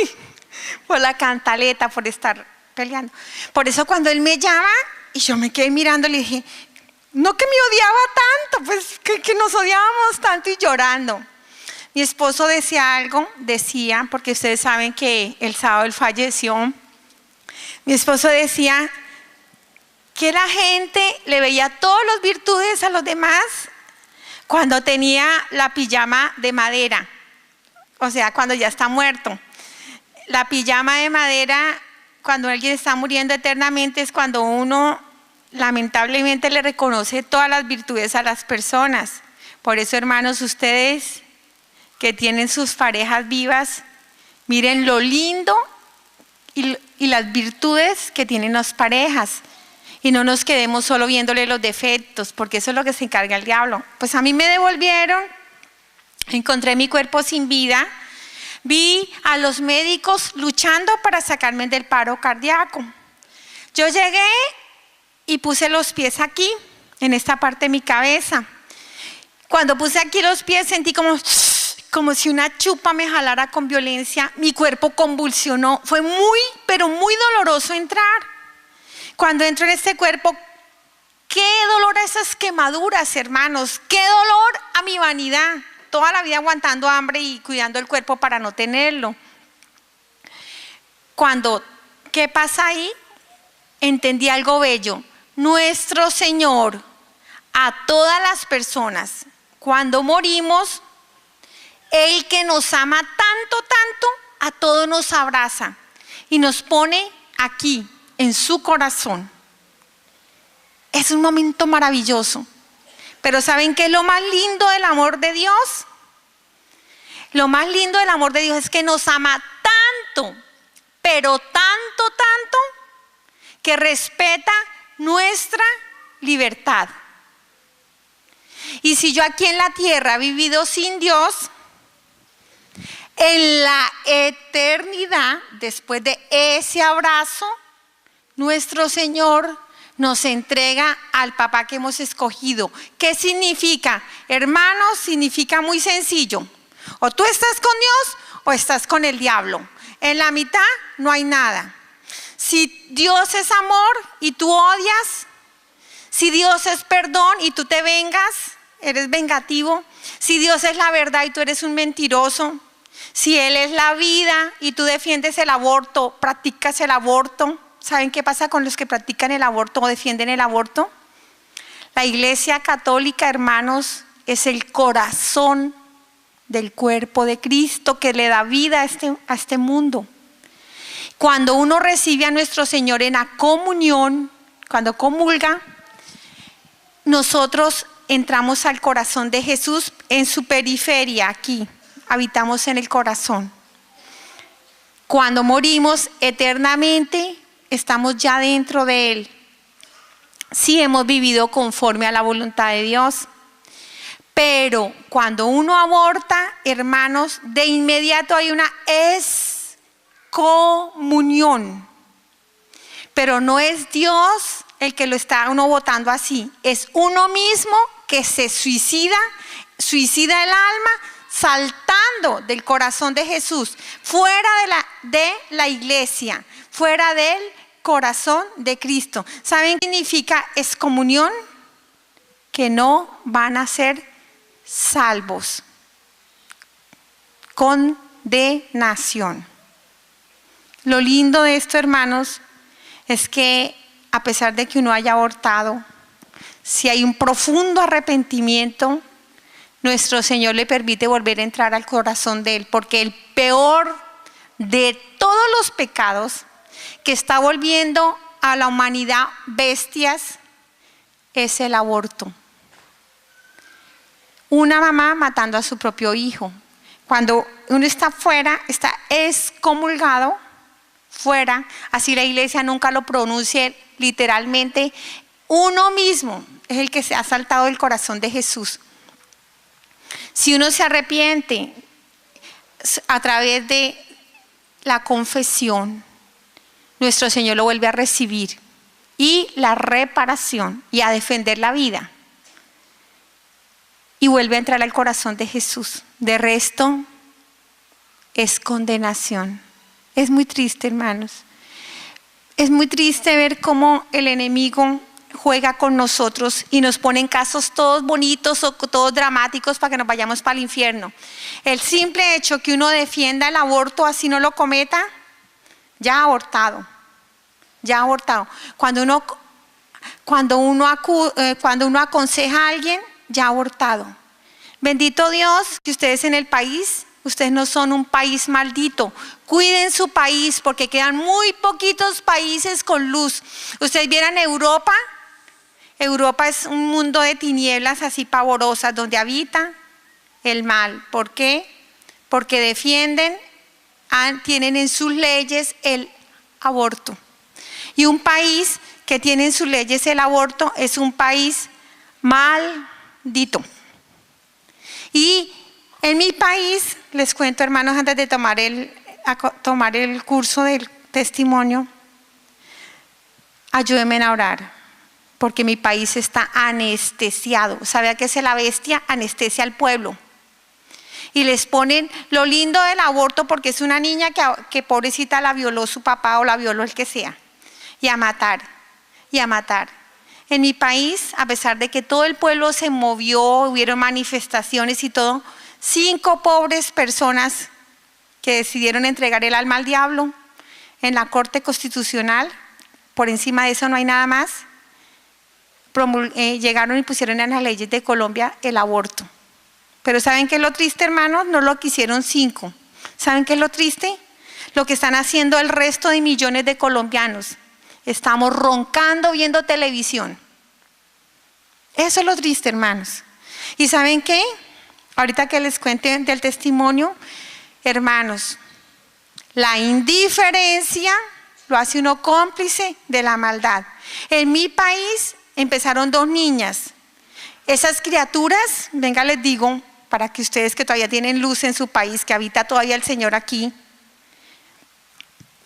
por la cantaleta, por estar peleando. Por eso cuando él me llama y yo me quedé mirando, le dije, no que me odiaba tanto, pues que nos odiábamos tanto y llorando. Mi esposo decía, porque ustedes saben que el sábado él falleció. Mi esposo decía que la gente le veía todas las virtudes a los demás cuando tenía la pijama de madera, o sea, cuando ya está muerto. La pijama de madera, cuando alguien está muriendo eternamente, es cuando uno lamentablemente le reconoce todas las virtudes a las personas. Por eso, hermanos, ustedes que tienen sus parejas vivas, miren lo lindo y las virtudes que tienen las parejas. Y no nos quedemos solo viéndole los defectos, porque eso es lo que se encarga el diablo. Pues a mí me devolvieron, encontré mi cuerpo sin vida, vi a los médicos luchando para sacarme del paro cardíaco. Yo llegué y puse los pies aquí, en esta parte de mi cabeza. Cuando puse aquí los pies sentí como si una chupa me jalara con violencia, mi cuerpo convulsionó, fue pero muy doloroso entrar. Cuando entro en este cuerpo, qué dolor a esas quemaduras, hermanos, qué dolor a mi vanidad, toda la vida aguantando hambre y cuidando el cuerpo para no tenerlo. ¿Qué pasa ahí? Entendí algo bello. Nuestro Señor, a todas las personas, cuando morimos, Él que nos ama tanto, tanto, a todos nos abraza y nos pone aquí, en su corazón. Es un momento maravilloso. Pero ¿saben qué es lo más lindo del amor de Dios? Lo más lindo del amor de Dios es que nos ama tanto, pero tanto, tanto, que respeta nuestra libertad. Y si yo aquí en la tierra he vivido sin Dios, en la eternidad, después de ese abrazo, nuestro Señor nos entrega al papá que hemos escogido. ¿Qué significa? Hermanos, significa muy sencillo. O tú estás con Dios o estás con el diablo. En la mitad no hay nada. Si Dios es amor y tú odias, si Dios es perdón y tú te vengas, eres vengativo, si Dios es la verdad y tú eres un mentiroso, si Él es la vida y tú defiendes el aborto, practicas el aborto. ¿Saben qué pasa con los que practican el aborto o defienden el aborto? La Iglesia Católica, hermanos, es el corazón del cuerpo de Cristo que le da vida a este mundo. Cuando uno recibe a nuestro Señor en la comunión, cuando comulga, nosotros entramos al corazón de Jesús en su periferia, aquí, habitamos en el corazón. Cuando morimos eternamente, estamos ya dentro de Él. Sí hemos vivido conforme a la voluntad de Dios. Pero cuando uno aborta, hermanos, de inmediato hay una excomunión. Pero no es Dios el que lo está uno votando así. Es uno mismo que se suicida el alma saltando del corazón de Jesús, fuera de la iglesia, fuera del corazón de Cristo. ¿Saben qué significa excomunión? Que no van a ser salvos, de nación. Lo lindo de esto, hermanos, es que a pesar de que uno haya abortado, si hay un profundo arrepentimiento, nuestro Señor le permite volver a entrar al corazón de Él, porque el peor de todos los pecados que está volviendo a la humanidad bestias es el aborto. Una mamá matando a su propio hijo. Cuando uno está fuera, está excomulgado, fuera, así la iglesia nunca lo pronuncie literalmente, uno mismo es el que se ha saltado del corazón de Jesús. Si uno se arrepiente a través de la confesión, nuestro Señor lo vuelve a recibir, y la reparación, y a defender la vida, y vuelve a entrar al corazón de Jesús. De resto es condenación. Es muy triste, hermanos. Es muy triste ver cómo el enemigo juega con nosotros y nos pone en casos todos bonitos o todos dramáticos para que nos vayamos para el infierno. El simple hecho que uno defienda el aborto así no lo cometa, ya ha abortado. Ya ha abortado. Cuando uno aconseja a alguien, ya ha abortado. Bendito Dios que ustedes en el país, ustedes no son un país maldito. Cuiden su país porque quedan muy poquitos países con luz. Ustedes vieran Europa. Europa es un mundo de tinieblas así pavorosas donde habita el mal. ¿Por qué? Porque defienden, tienen en sus leyes el aborto. Y un país que tiene en sus leyes el aborto es un país maldito. Y en mi país, les cuento, hermanos, antes de tomar el curso del testimonio, ayúdenme a orar, porque mi país está anestesiado. ¿Sabe a qué es la bestia? Anestesia al pueblo. Y les ponen lo lindo del aborto, porque es una niña que pobrecita la violó su papá o la violó el que sea. Y a matar, y a matar. En mi país, a pesar de que todo el pueblo se movió, hubieron manifestaciones y todo, 5 pobres personas que decidieron entregar el alma al diablo en la Corte Constitucional, por encima de eso no hay nada más, llegaron y pusieron en las leyes de Colombia el aborto. Pero ¿saben qué es lo triste, hermanos? No lo quisieron 5. ¿Saben qué es lo triste? Lo que están haciendo el resto de millones de colombianos. Estamos roncando viendo televisión. Eso es lo triste, hermanos. ¿Y saben qué? Ahorita que les cuente del testimonio, hermanos, la indiferencia lo hace uno cómplice de la maldad. En mi país empezaron 2 niñas. Esas criaturas, venga les digo, para que ustedes que todavía tienen luz en su país, que habita todavía el Señor aquí,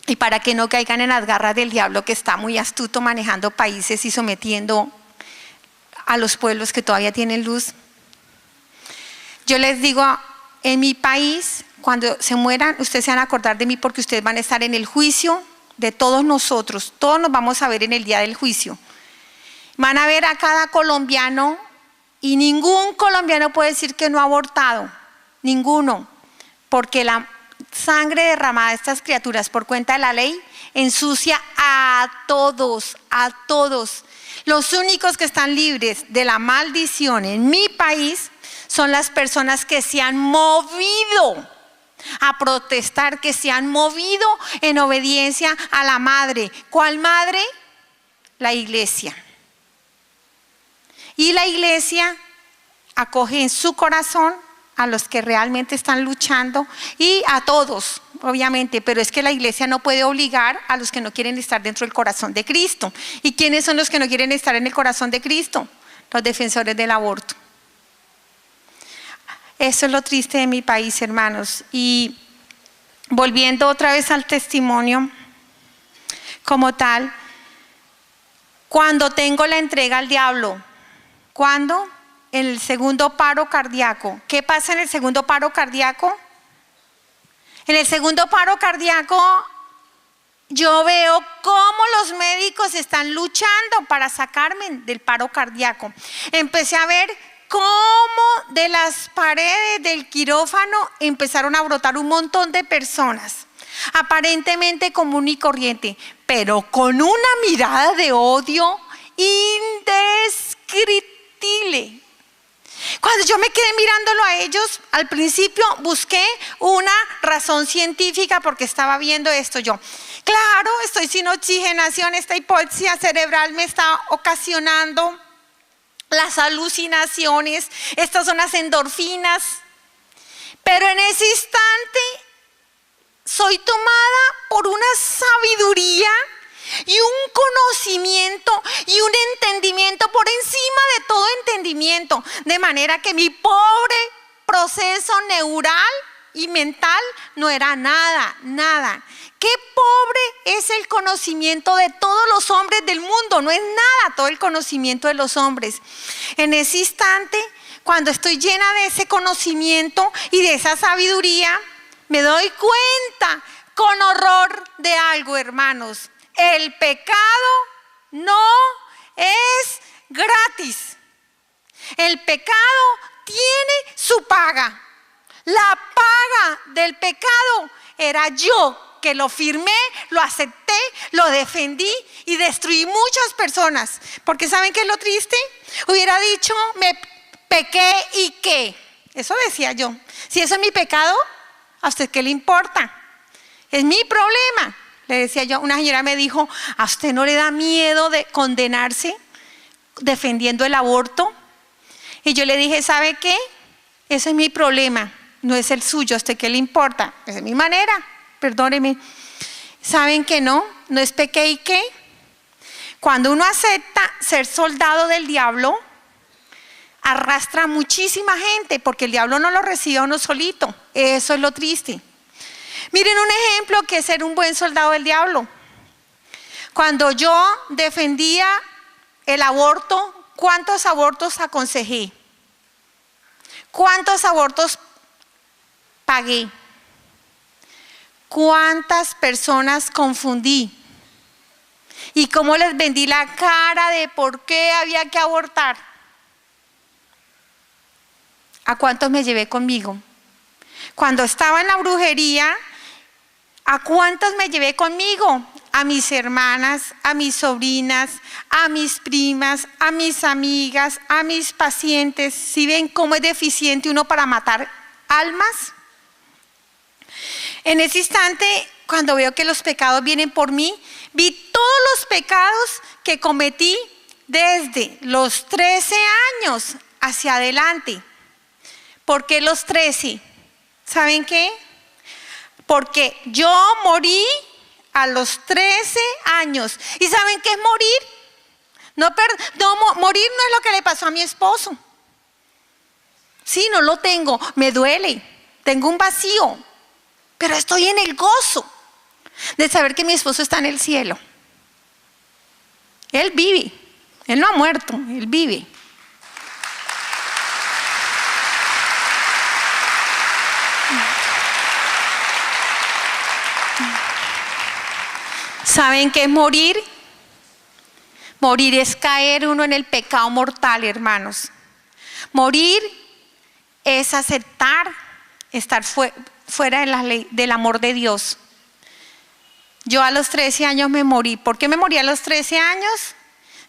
y para que no caigan en las garras del diablo que está muy astuto manejando países y sometiendo a los pueblos que todavía tienen luz. Yo les digo, en mi país, cuando se mueran, ustedes se van a acordar de mí porque ustedes van a estar en el juicio de todos nosotros. Todos nos vamos a ver en el día del juicio. Van a ver a cada colombiano y ningún colombiano puede decir que no ha abortado. Ninguno. Porque la sangre derramada de estas criaturas por cuenta de la ley ensucia a todos, a todos. Los únicos que están libres de la maldición en mi país son las personas que se han movido a protestar, que se han movido en obediencia a la madre. ¿Cuál madre? La iglesia. Y la iglesia acoge en su corazón a los que realmente están luchando y a todos, obviamente, pero es que la iglesia no puede obligar a los que no quieren estar dentro del corazón de Cristo. ¿Y quiénes son los que no quieren estar en el corazón de Cristo? Los defensores del aborto. Eso es lo triste de mi país, hermanos. Y volviendo otra vez al testimonio como tal, cuando tengo la entrega al diablo, ¿cuándo? En el segundo paro cardíaco. ¿Qué pasa en el segundo paro cardíaco? En el segundo paro cardíaco yo veo cómo los médicos están luchando para sacarme del paro cardíaco. Empecé a ver cómo de las paredes del quirófano empezaron a brotar un montón de personas, aparentemente común y corriente, pero con una mirada de odio indescriptible. Cuando yo me quedé mirándolo a ellos, al principio busqué una razón científica porque estaba viendo esto yo. Claro, estoy sin oxigenación, esta hipoxia cerebral me está ocasionando las alucinaciones, estas son las endorfinas. Pero en ese instante soy tomada por una sabiduría y un conocimiento y un entendimiento por encima de todo entendimiento, de manera que mi pobre proceso neural y mental no era nada. Qué pobre es el conocimiento de todos los hombres del mundo, no es nada todo el conocimiento de los hombres. En ese instante, cuando estoy llena de ese conocimiento y de esa sabiduría, me doy cuenta con horror de algo, hermanos. El pecado no es gratis. El pecado tiene su paga. La paga del pecado era yo que lo firmé, lo acepté, lo defendí y destruí muchas personas. Porque ¿saben qué es lo triste? Hubiera dicho, me pequé y qué. Eso decía yo. Si eso es mi pecado, ¿a usted qué le importa? Es mi problema. Le decía yo, una señora me dijo, ¿a usted no le da miedo de condenarse defendiendo el aborto? Y yo le dije, ¿sabe qué? Ese es mi problema, no es el suyo. ¿A usted qué le importa? Esa es mi manera, perdóneme. ¿Saben que no? ¿No es pequé y qué? Cuando uno acepta ser soldado del diablo, arrastra a muchísima gente, porque el diablo no lo recibe a uno solito. Eso es lo triste. Miren un ejemplo que es ser un buen soldado del diablo. Cuando yo defendía el aborto, ¿cuántos abortos aconsejé? ¿Cuántos abortos pagué? ¿Cuántas personas confundí? ¿Y cómo les vendí la cara de por qué había que abortar? ¿A cuántos me llevé conmigo? Cuando estaba en la brujería, ¿a cuántos me llevé conmigo? A mis hermanas, a mis sobrinas, a mis primas, a mis amigas, a mis pacientes. ¿Sí ven cómo es deficiente uno para matar almas? En ese instante, cuando veo que los pecados vienen por mí, vi todos los pecados que cometí desde los 13 años hacia adelante. ¿Por qué los 13? ¿Saben qué? Porque yo morí a los 13 años. ¿Y saben qué es morir? Morir no es lo que le pasó a mi esposo. Sí, no lo tengo, me duele, tengo un vacío, pero estoy en el gozo de saber que mi esposo está en el cielo. Él vive, él no ha muerto, él vive. ¿Saben qué es morir? Morir es caer uno en el pecado mortal, hermanos. Morir es aceptar estar fuera de la ley, del amor de Dios. Yo a los 13 años me morí. ¿Por qué me morí a los 13 años?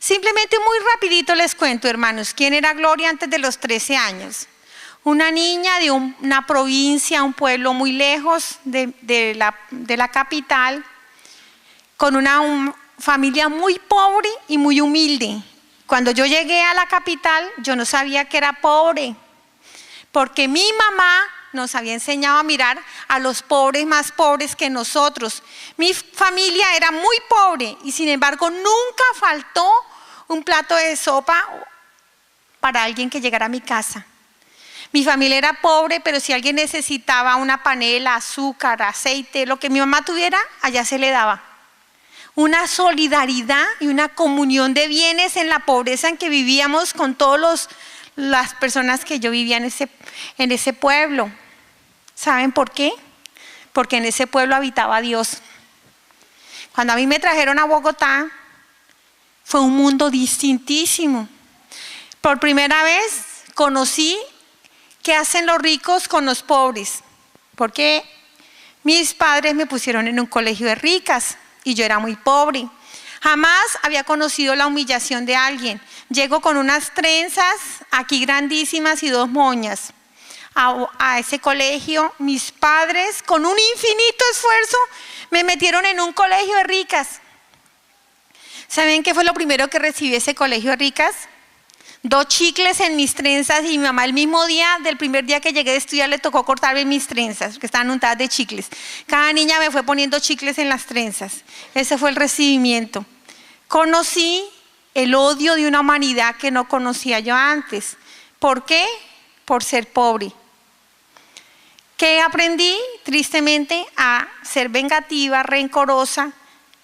Simplemente muy rapidito les cuento, hermanos. ¿Quién era Gloria antes de los 13 años? Una niña de una provincia, un pueblo muy lejos de la capital, con una familia muy pobre y muy humilde. Cuando yo llegué a la capital, yo no sabía que era pobre, porque mi mamá nos había enseñado a mirar a los pobres más pobres que nosotros. Mi familia era muy pobre y sin embargo nunca faltó un plato de sopa para alguien que llegara a mi casa. Mi familia era pobre, pero si alguien necesitaba una panela, azúcar, aceite, lo que mi mamá tuviera, allá se le daba. Una solidaridad y una comunión de bienes en la pobreza en que vivíamos con todas las personas que yo vivía en ese pueblo. ¿Saben por qué? Porque en ese pueblo habitaba Dios. Cuando a mí me trajeron a Bogotá, fue un mundo distintísimo. Por primera vez conocí ¿Qué hacen los ricos con los pobres? Porque mis padres me pusieron en un colegio de ricas y yo era muy pobre. Jamás había conocido la humillación de alguien. Llego con unas trenzas aquí grandísimas y 2 moñas a ese colegio. Mis padres, con un infinito esfuerzo, me metieron en un colegio de ricas. ¿Saben qué fue lo primero que recibí ese colegio de ricas? 2 chicles en mis trenzas, y mi mamá el mismo día, del primer día que llegué de estudiar, le tocó cortarme mis trenzas, que estaban untadas de chicles. Cada niña me fue poniendo chicles en las trenzas. Ese fue el recibimiento. Conocí el odio de una humanidad que no conocía yo antes. ¿Por qué? Por ser pobre. ¿Qué aprendí? Tristemente a ser vengativa, rencorosa,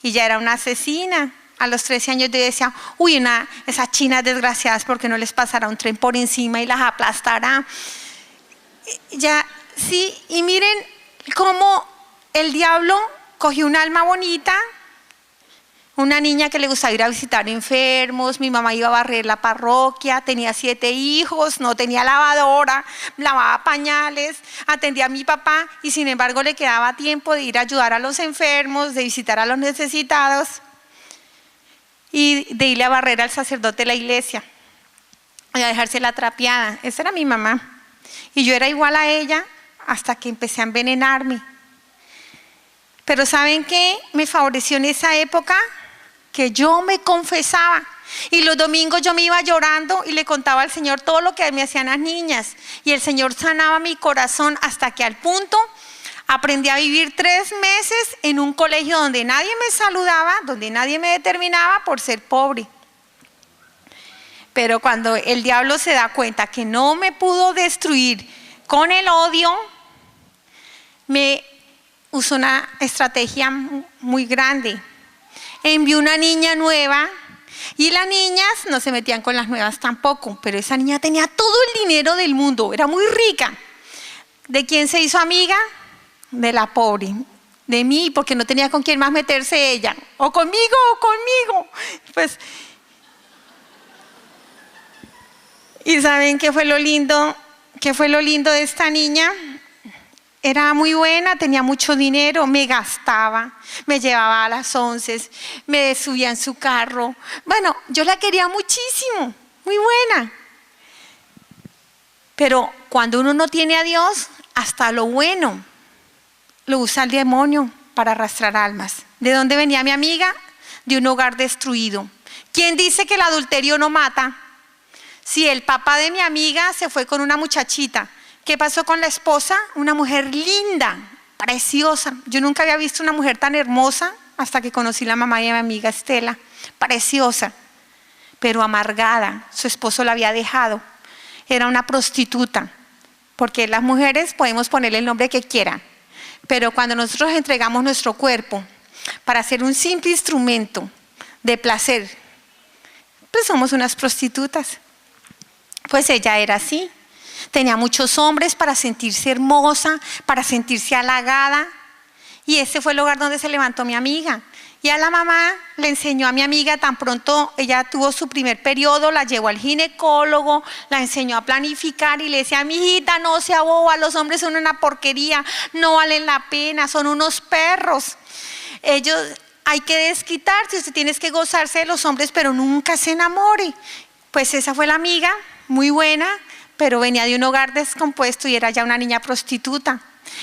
y ya era una asesina. A los 13 años yo decía, uy, esas chinas desgraciadas, ¿porque no les pasará un tren por encima y las aplastará? Ya, sí, y miren cómo el diablo cogió un alma bonita, una niña que le gustaba ir a visitar enfermos. Mi mamá iba a barrer la parroquia, tenía 7 hijos, no tenía lavadora, lavaba pañales, atendía a mi papá, y sin embargo le quedaba tiempo de ir a ayudar a los enfermos, de visitar a los necesitados y de irle a barrer al sacerdote de la iglesia y a dejarse la trapeada. Esa era mi mamá, y yo era igual a ella hasta que empecé a envenenarme. Pero ¿saben qué me favoreció en esa época? Que yo me confesaba, y los domingos yo me iba llorando y le contaba al Señor todo lo que me hacían las niñas, y el Señor sanaba mi corazón, hasta que al punto aprendí a vivir 3 meses en un colegio donde nadie me saludaba, donde nadie me determinaba por ser pobre. Pero cuando el diablo se da cuenta que no me pudo destruir con el odio, me usó una estrategia muy grande. Envió una niña nueva, y las niñas no se metían con las nuevas tampoco, pero esa niña tenía todo el dinero del mundo, era muy rica. ¿De quién se hizo amiga? De la pobre, de mí, porque no tenía con quién más meterse ella, o conmigo. Pues, ¿y saben qué fue lo lindo? ¿Qué fue lo lindo de esta niña? Era muy buena, tenía mucho dinero, me gastaba, me llevaba a las 11, me subía en su carro. Bueno, yo la quería muchísimo, muy buena. Pero cuando uno no tiene a Dios, hasta lo bueno lo usa el demonio para arrastrar almas. ¿De dónde venía mi amiga? De un hogar destruido. ¿Quién dice que el adulterio no mata? Si el papá de mi amiga se fue con una muchachita, ¿qué pasó con la esposa? Una mujer linda, preciosa. Yo nunca había visto una mujer tan hermosa hasta que conocí la mamá de mi amiga Estela. Preciosa, pero amargada. Su esposo la había dejado. Era una prostituta, porque las mujeres podemos ponerle el nombre que quieran, pero cuando nosotros entregamos nuestro cuerpo para ser un simple instrumento de placer, pues somos unas prostitutas. Pues ella era así. Tenía muchos hombres para sentirse hermosa, para sentirse halagada, y ese fue el lugar donde se levantó mi amiga. Y a la mamá le enseñó a mi amiga, tan pronto ella tuvo su primer periodo, la llevó al ginecólogo, la enseñó a planificar, y le decía: mi hijita, no sea boba, los hombres son una porquería, no valen la pena, son unos perros. Ellos, hay que desquitarse, usted tiene que gozarse de los hombres, pero nunca se enamore. Pues esa fue la amiga, muy buena, pero venía de un hogar descompuesto y era ya una niña prostituta.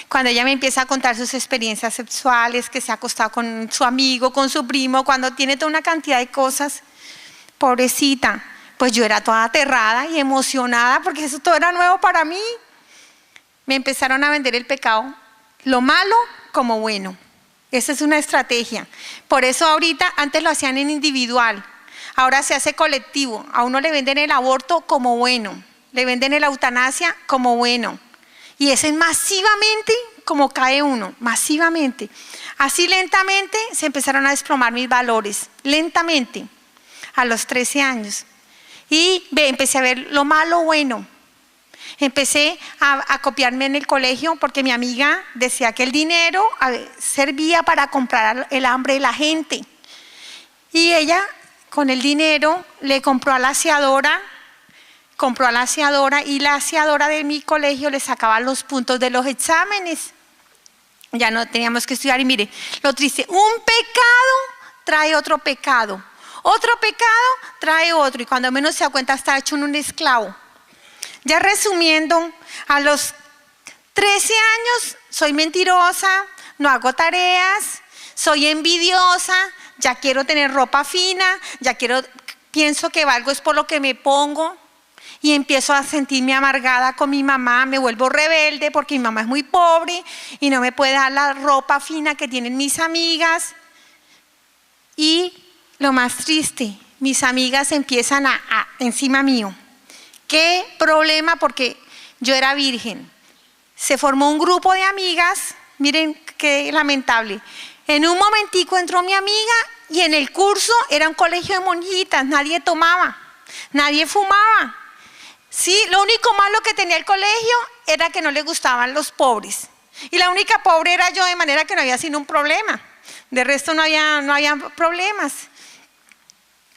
Cuando ella me empieza a contar sus experiencias sexuales, que se ha acostado con su amigo, con su primo, cuando tiene toda una cantidad de cosas, pobrecita, pues yo era toda aterrada y emocionada, porque eso todo era nuevo para mí. Me empezaron a vender el pecado, lo malo como bueno. Esa es una estrategia. Por eso ahorita, antes lo hacían en individual, ahora se hace colectivo. A uno le venden el aborto como bueno, le venden la eutanasia como bueno. Y ese es masivamente como cae uno, masivamente. Así lentamente se empezaron a desplomar mis valores, lentamente, a los 13 años. Y empecé a ver lo malo bueno. Empecé a copiarme en el colegio, porque mi amiga decía que el dinero servía para comprar el hambre de la gente. Y ella con el dinero le compró a la aseadora compró a la aseadora y la aseadora de mi colegio le sacaba los puntos de los exámenes. Ya no teníamos que estudiar y mire, lo triste, un pecado trae otro pecado trae otro y cuando menos se da cuenta está hecho un esclavo. Ya resumiendo, a los 13 años soy mentirosa, no hago tareas, soy envidiosa, ya quiero tener ropa fina, pienso que valgo es por lo que me pongo y empiezo a sentirme amargada con mi mamá, me vuelvo rebelde porque mi mamá es muy pobre y no me puede dar la ropa fina que tienen mis amigas. Y lo más triste, mis amigas empiezan encima mío. ¿Qué problema? Porque yo era virgen. Se formó un grupo de amigas, miren qué lamentable. En un momentico entró mi amiga y en el curso era un colegio de monjitas, nadie tomaba, nadie fumaba. Sí, lo único malo que tenía el colegio era que no le gustaban los pobres. Y la única pobre era yo, de manera que no había sino un problema. De resto no había problemas.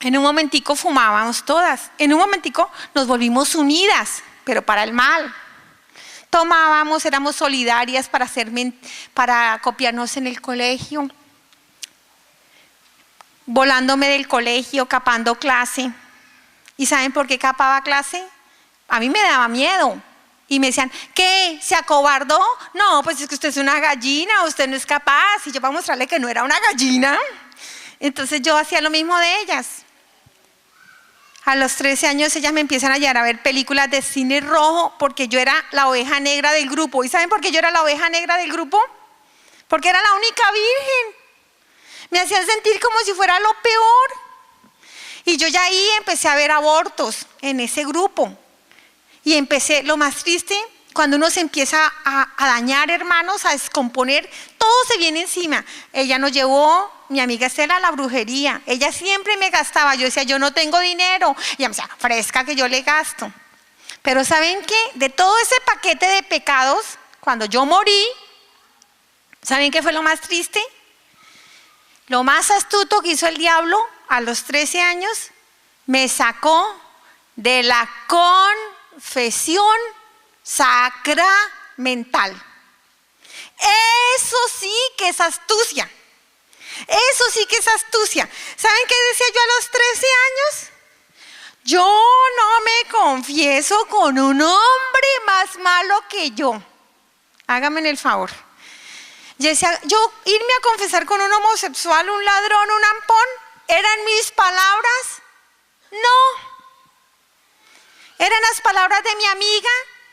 En un momentico fumábamos todas. En un momentico nos volvimos unidas, pero para el mal. Tomábamos, éramos solidarias para copiarnos en el colegio. Volándome del colegio, capando clase. ¿Y saben por qué capaba clase? A mí me daba miedo. Y me decían, ¿qué? ¿Se acobardó? No, pues es que usted es una gallina, usted no es capaz. Y yo para mostrarle que no era una gallina. Entonces yo hacía lo mismo de ellas. A los 13 años ellas me empiezan a llevar a ver películas de cine rojo porque yo era la oveja negra del grupo. ¿Y saben por qué yo era la oveja negra del grupo? Porque era la única virgen. Me hacían sentir como si fuera lo peor. Y yo ya ahí empecé a ver abortos en ese grupo. Y empecé, lo más triste, cuando uno se empieza a dañar, hermanos, a descomponer, todo se viene encima. Ella nos llevó, mi amiga Estela, a la brujería. Ella siempre me gastaba. Yo decía, yo no tengo dinero. Y ella me decía, fresca que yo le gasto. Pero ¿saben qué? De todo ese paquete de pecados, cuando yo morí, ¿saben qué fue lo más triste? Lo más astuto que hizo el diablo a los 13 años, me sacó de la confesión sacramental. Eso sí que es astucia. Eso sí que es astucia. ¿Saben qué decía yo a los 13 años? Yo no me confieso con un hombre más malo que yo. Háganme el favor. Yo decía, yo irme a confesar con un homosexual, un ladrón, un ampón, ¿eran mis palabras? No. Eran las palabras de mi amiga.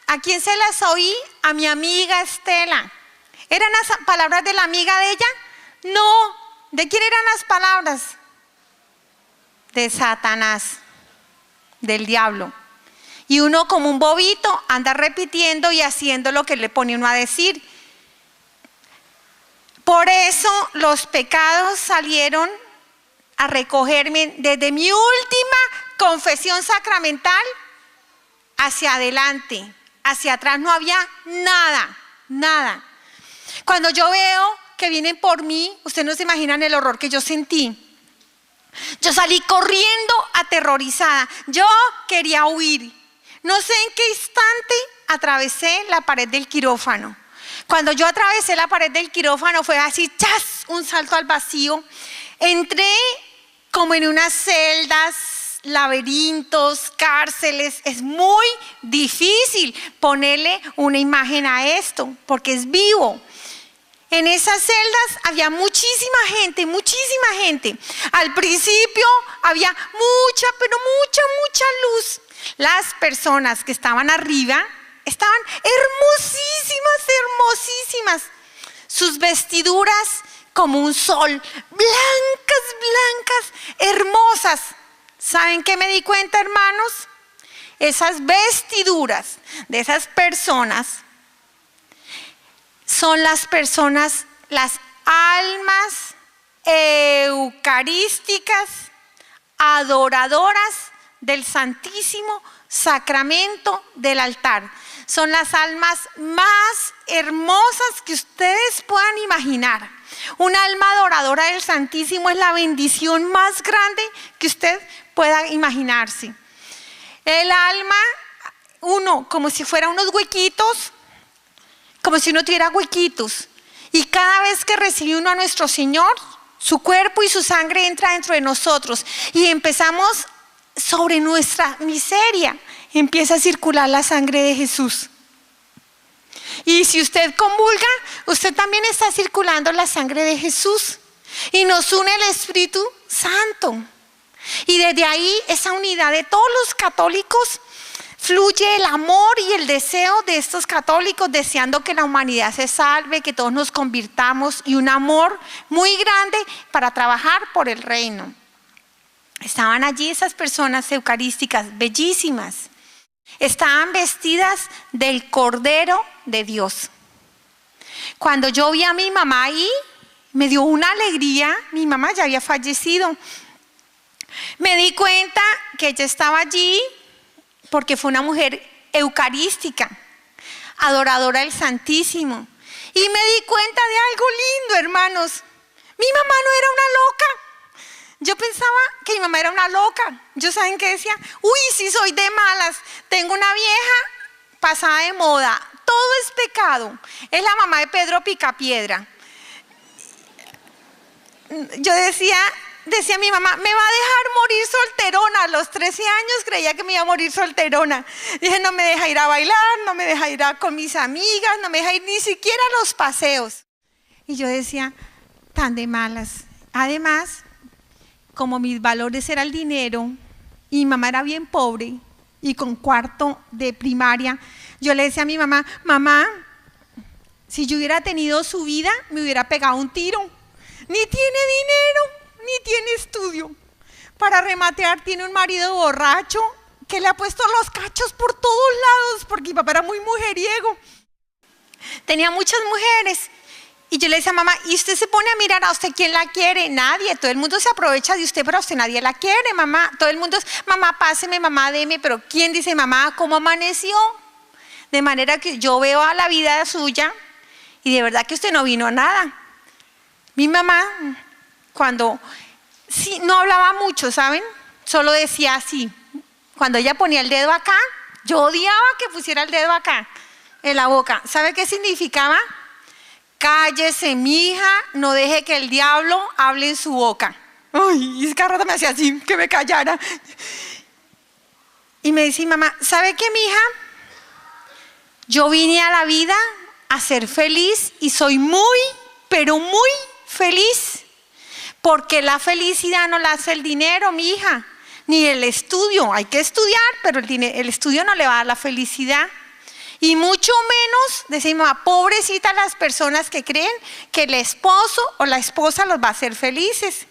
¿A quién se las oí? A mi amiga Estela. ¿Eran las palabras de la amiga de ella? No. ¿De quién eran las palabras? De Satanás, del diablo. Y uno como un bobito anda repitiendo y haciendo lo que le pone uno a decir. Por eso los pecados salieron a recogerme desde mi última confesión sacramental hacia adelante. Hacia atrás no había nada, nada. Cuando yo veo que vienen por mí, ustedes no se imaginan el horror que yo sentí. Yo salí corriendo aterrorizada. Yo quería huir. No sé en qué instante atravesé la pared del quirófano. Cuando yo atravesé la pared del quirófano fue así, ¡chas!, un salto al vacío. Entré como en unas celdas, laberintos, cárceles. Es muy difícil ponerle una imagen a esto porque es vivo. En esas celdas había muchísima gente, muchísima gente. Al principio había mucha, pero mucha luz. Las personas que estaban arriba estaban hermosísimas, hermosísimas. Sus vestiduras como un sol, blancas, blancas, hermosas. ¿Saben qué me di cuenta, hermanos? Esas vestiduras de esas personas son las personas, las almas eucarísticas, adoradoras del Santísimo Sacramento del altar. Son las almas más hermosas que ustedes puedan imaginar. Un alma adoradora del Santísimo es la bendición más grande que usted pueda imaginarse. El alma, uno, como si fuera unos huequitos, como si uno tuviera huequitos. Y cada vez que recibe uno a nuestro Señor, su cuerpo y su sangre entra dentro de nosotros. Y empezamos sobre nuestra miseria. Empieza a circular la sangre de Jesús. Y si usted comulga, usted también está circulando la sangre de Jesús. Y nos une el Espíritu Santo. Y desde ahí, esa unidad de todos los católicos, fluye el amor y el deseo de estos católicos, deseando que la humanidad se salve, que todos nos convirtamos, y un amor muy grande para trabajar por el reino. Estaban allí esas personas eucarísticas, bellísimas. Estaban vestidas del Cordero de Dios. Cuando yo vi a mi mamá ahí, me dio una alegría. Mi mamá ya había fallecido. Me di cuenta que ella estaba allí porque fue una mujer eucarística, adoradora del Santísimo. Y me di cuenta de algo lindo, hermanos. Mi mamá no era una loca. Yo pensaba que mi mamá era una loca. Yo, ¿saben qué decía? Uy, sí soy de malas. Tengo una vieja pasada de moda. Todo es pecado. Es la mamá de Pedro Picapiedra. Yo decía a mi mamá, me va a dejar morir solterona. A los 13 años creía que me iba a morir solterona. Dije, no me deja ir a bailar, no me deja ir con mis amigas, no me deja ir ni siquiera a los paseos. Y yo decía, tan de malas. Además, como mis valores era el dinero y mi mamá era bien pobre y con cuarto de primaria, yo le decía a mi mamá, mamá, si yo hubiera tenido su vida, me hubiera pegado un tiro. Ni tiene dinero, ni tiene estudio. Para rematear, tiene un marido borracho que le ha puesto los cachos por todos lados, porque mi papá era muy mujeriego. Tenía muchas mujeres. Y yo le decía a mamá, y usted se pone a mirar a usted, ¿quién la quiere? Nadie, todo el mundo se aprovecha de usted, pero a usted nadie la quiere, mamá. Todo el mundo es, mamá, páseme, mamá, deme, pero ¿quién dice, mamá, cómo amaneció? De manera que yo veo a la vida suya y de verdad que usted no vino a nada. Mi mamá, cuando sí, no hablaba mucho, ¿saben? Solo decía así. Cuando ella ponía el dedo acá, yo odiaba que pusiera el dedo acá, en la boca. ¿Sabe qué significaba? Cállese, mija, no deje que el diablo hable en su boca. Ay, y cada rato me hacía así, que me callara. Y me dice, mamá, ¿sabe qué, mija? Yo vine a la vida a ser feliz y soy muy, pero muy feliz. Porque la felicidad no la hace el dinero, mija, ni el estudio. Hay que estudiar, pero el estudio no le va a dar la felicidad. Y mucho menos, decimos, pobrecitas las personas que creen que el esposo o la esposa los va a hacer felices.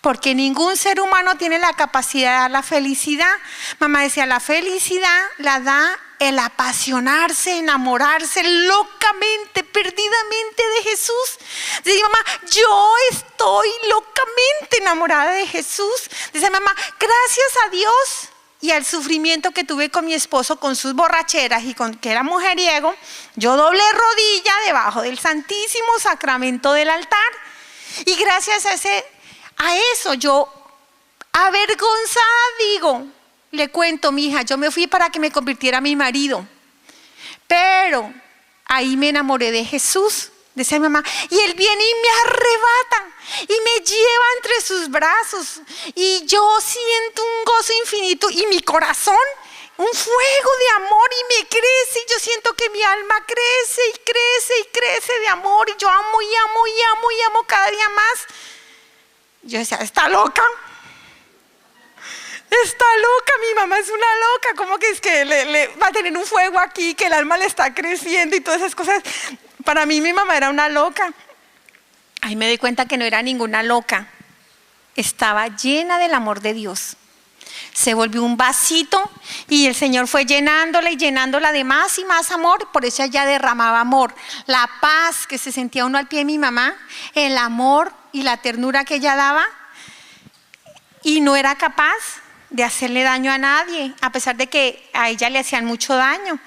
Porque ningún ser humano tiene la capacidad de dar la felicidad. Mamá decía, la felicidad la da el apasionarse, enamorarse locamente, perdidamente de Jesús. Decía mamá, yo estoy locamente enamorada de Jesús. Dice mamá, gracias a Dios y al sufrimiento que tuve con mi esposo, con sus borracheras y con que era mujeriego, yo doblé rodilla debajo del Santísimo Sacramento del altar. Y gracias a eso yo, avergonzada, digo, le cuento, mi hija, yo me fui para que me convirtiera mi marido, pero ahí me enamoré de Jesús. Decía mi mamá, y él viene y me arrebata y me lleva entre sus brazos y yo siento un gozo infinito y mi corazón, un fuego de amor y me crece y yo siento que mi alma crece y crece y crece de amor y yo amo y amo y amo y amo cada día más. Yo decía, ¿está loca? Está loca, mi mamá es una loca, ¿cómo que es que le va a tener un fuego aquí, que el alma le está creciendo y todas esas cosas? Para mí mi mamá era una loca. Ahí me di cuenta que no era ninguna loca. Estaba llena del amor de Dios. Se volvió un vasito y el Señor fue llenándola y llenándola de más y más amor. Por eso ella derramaba amor. La paz que se sentía uno al pie de mi mamá, el amor y la ternura que ella daba. Y no era capaz de hacerle daño a nadie, a pesar de que a ella le hacían mucho daño.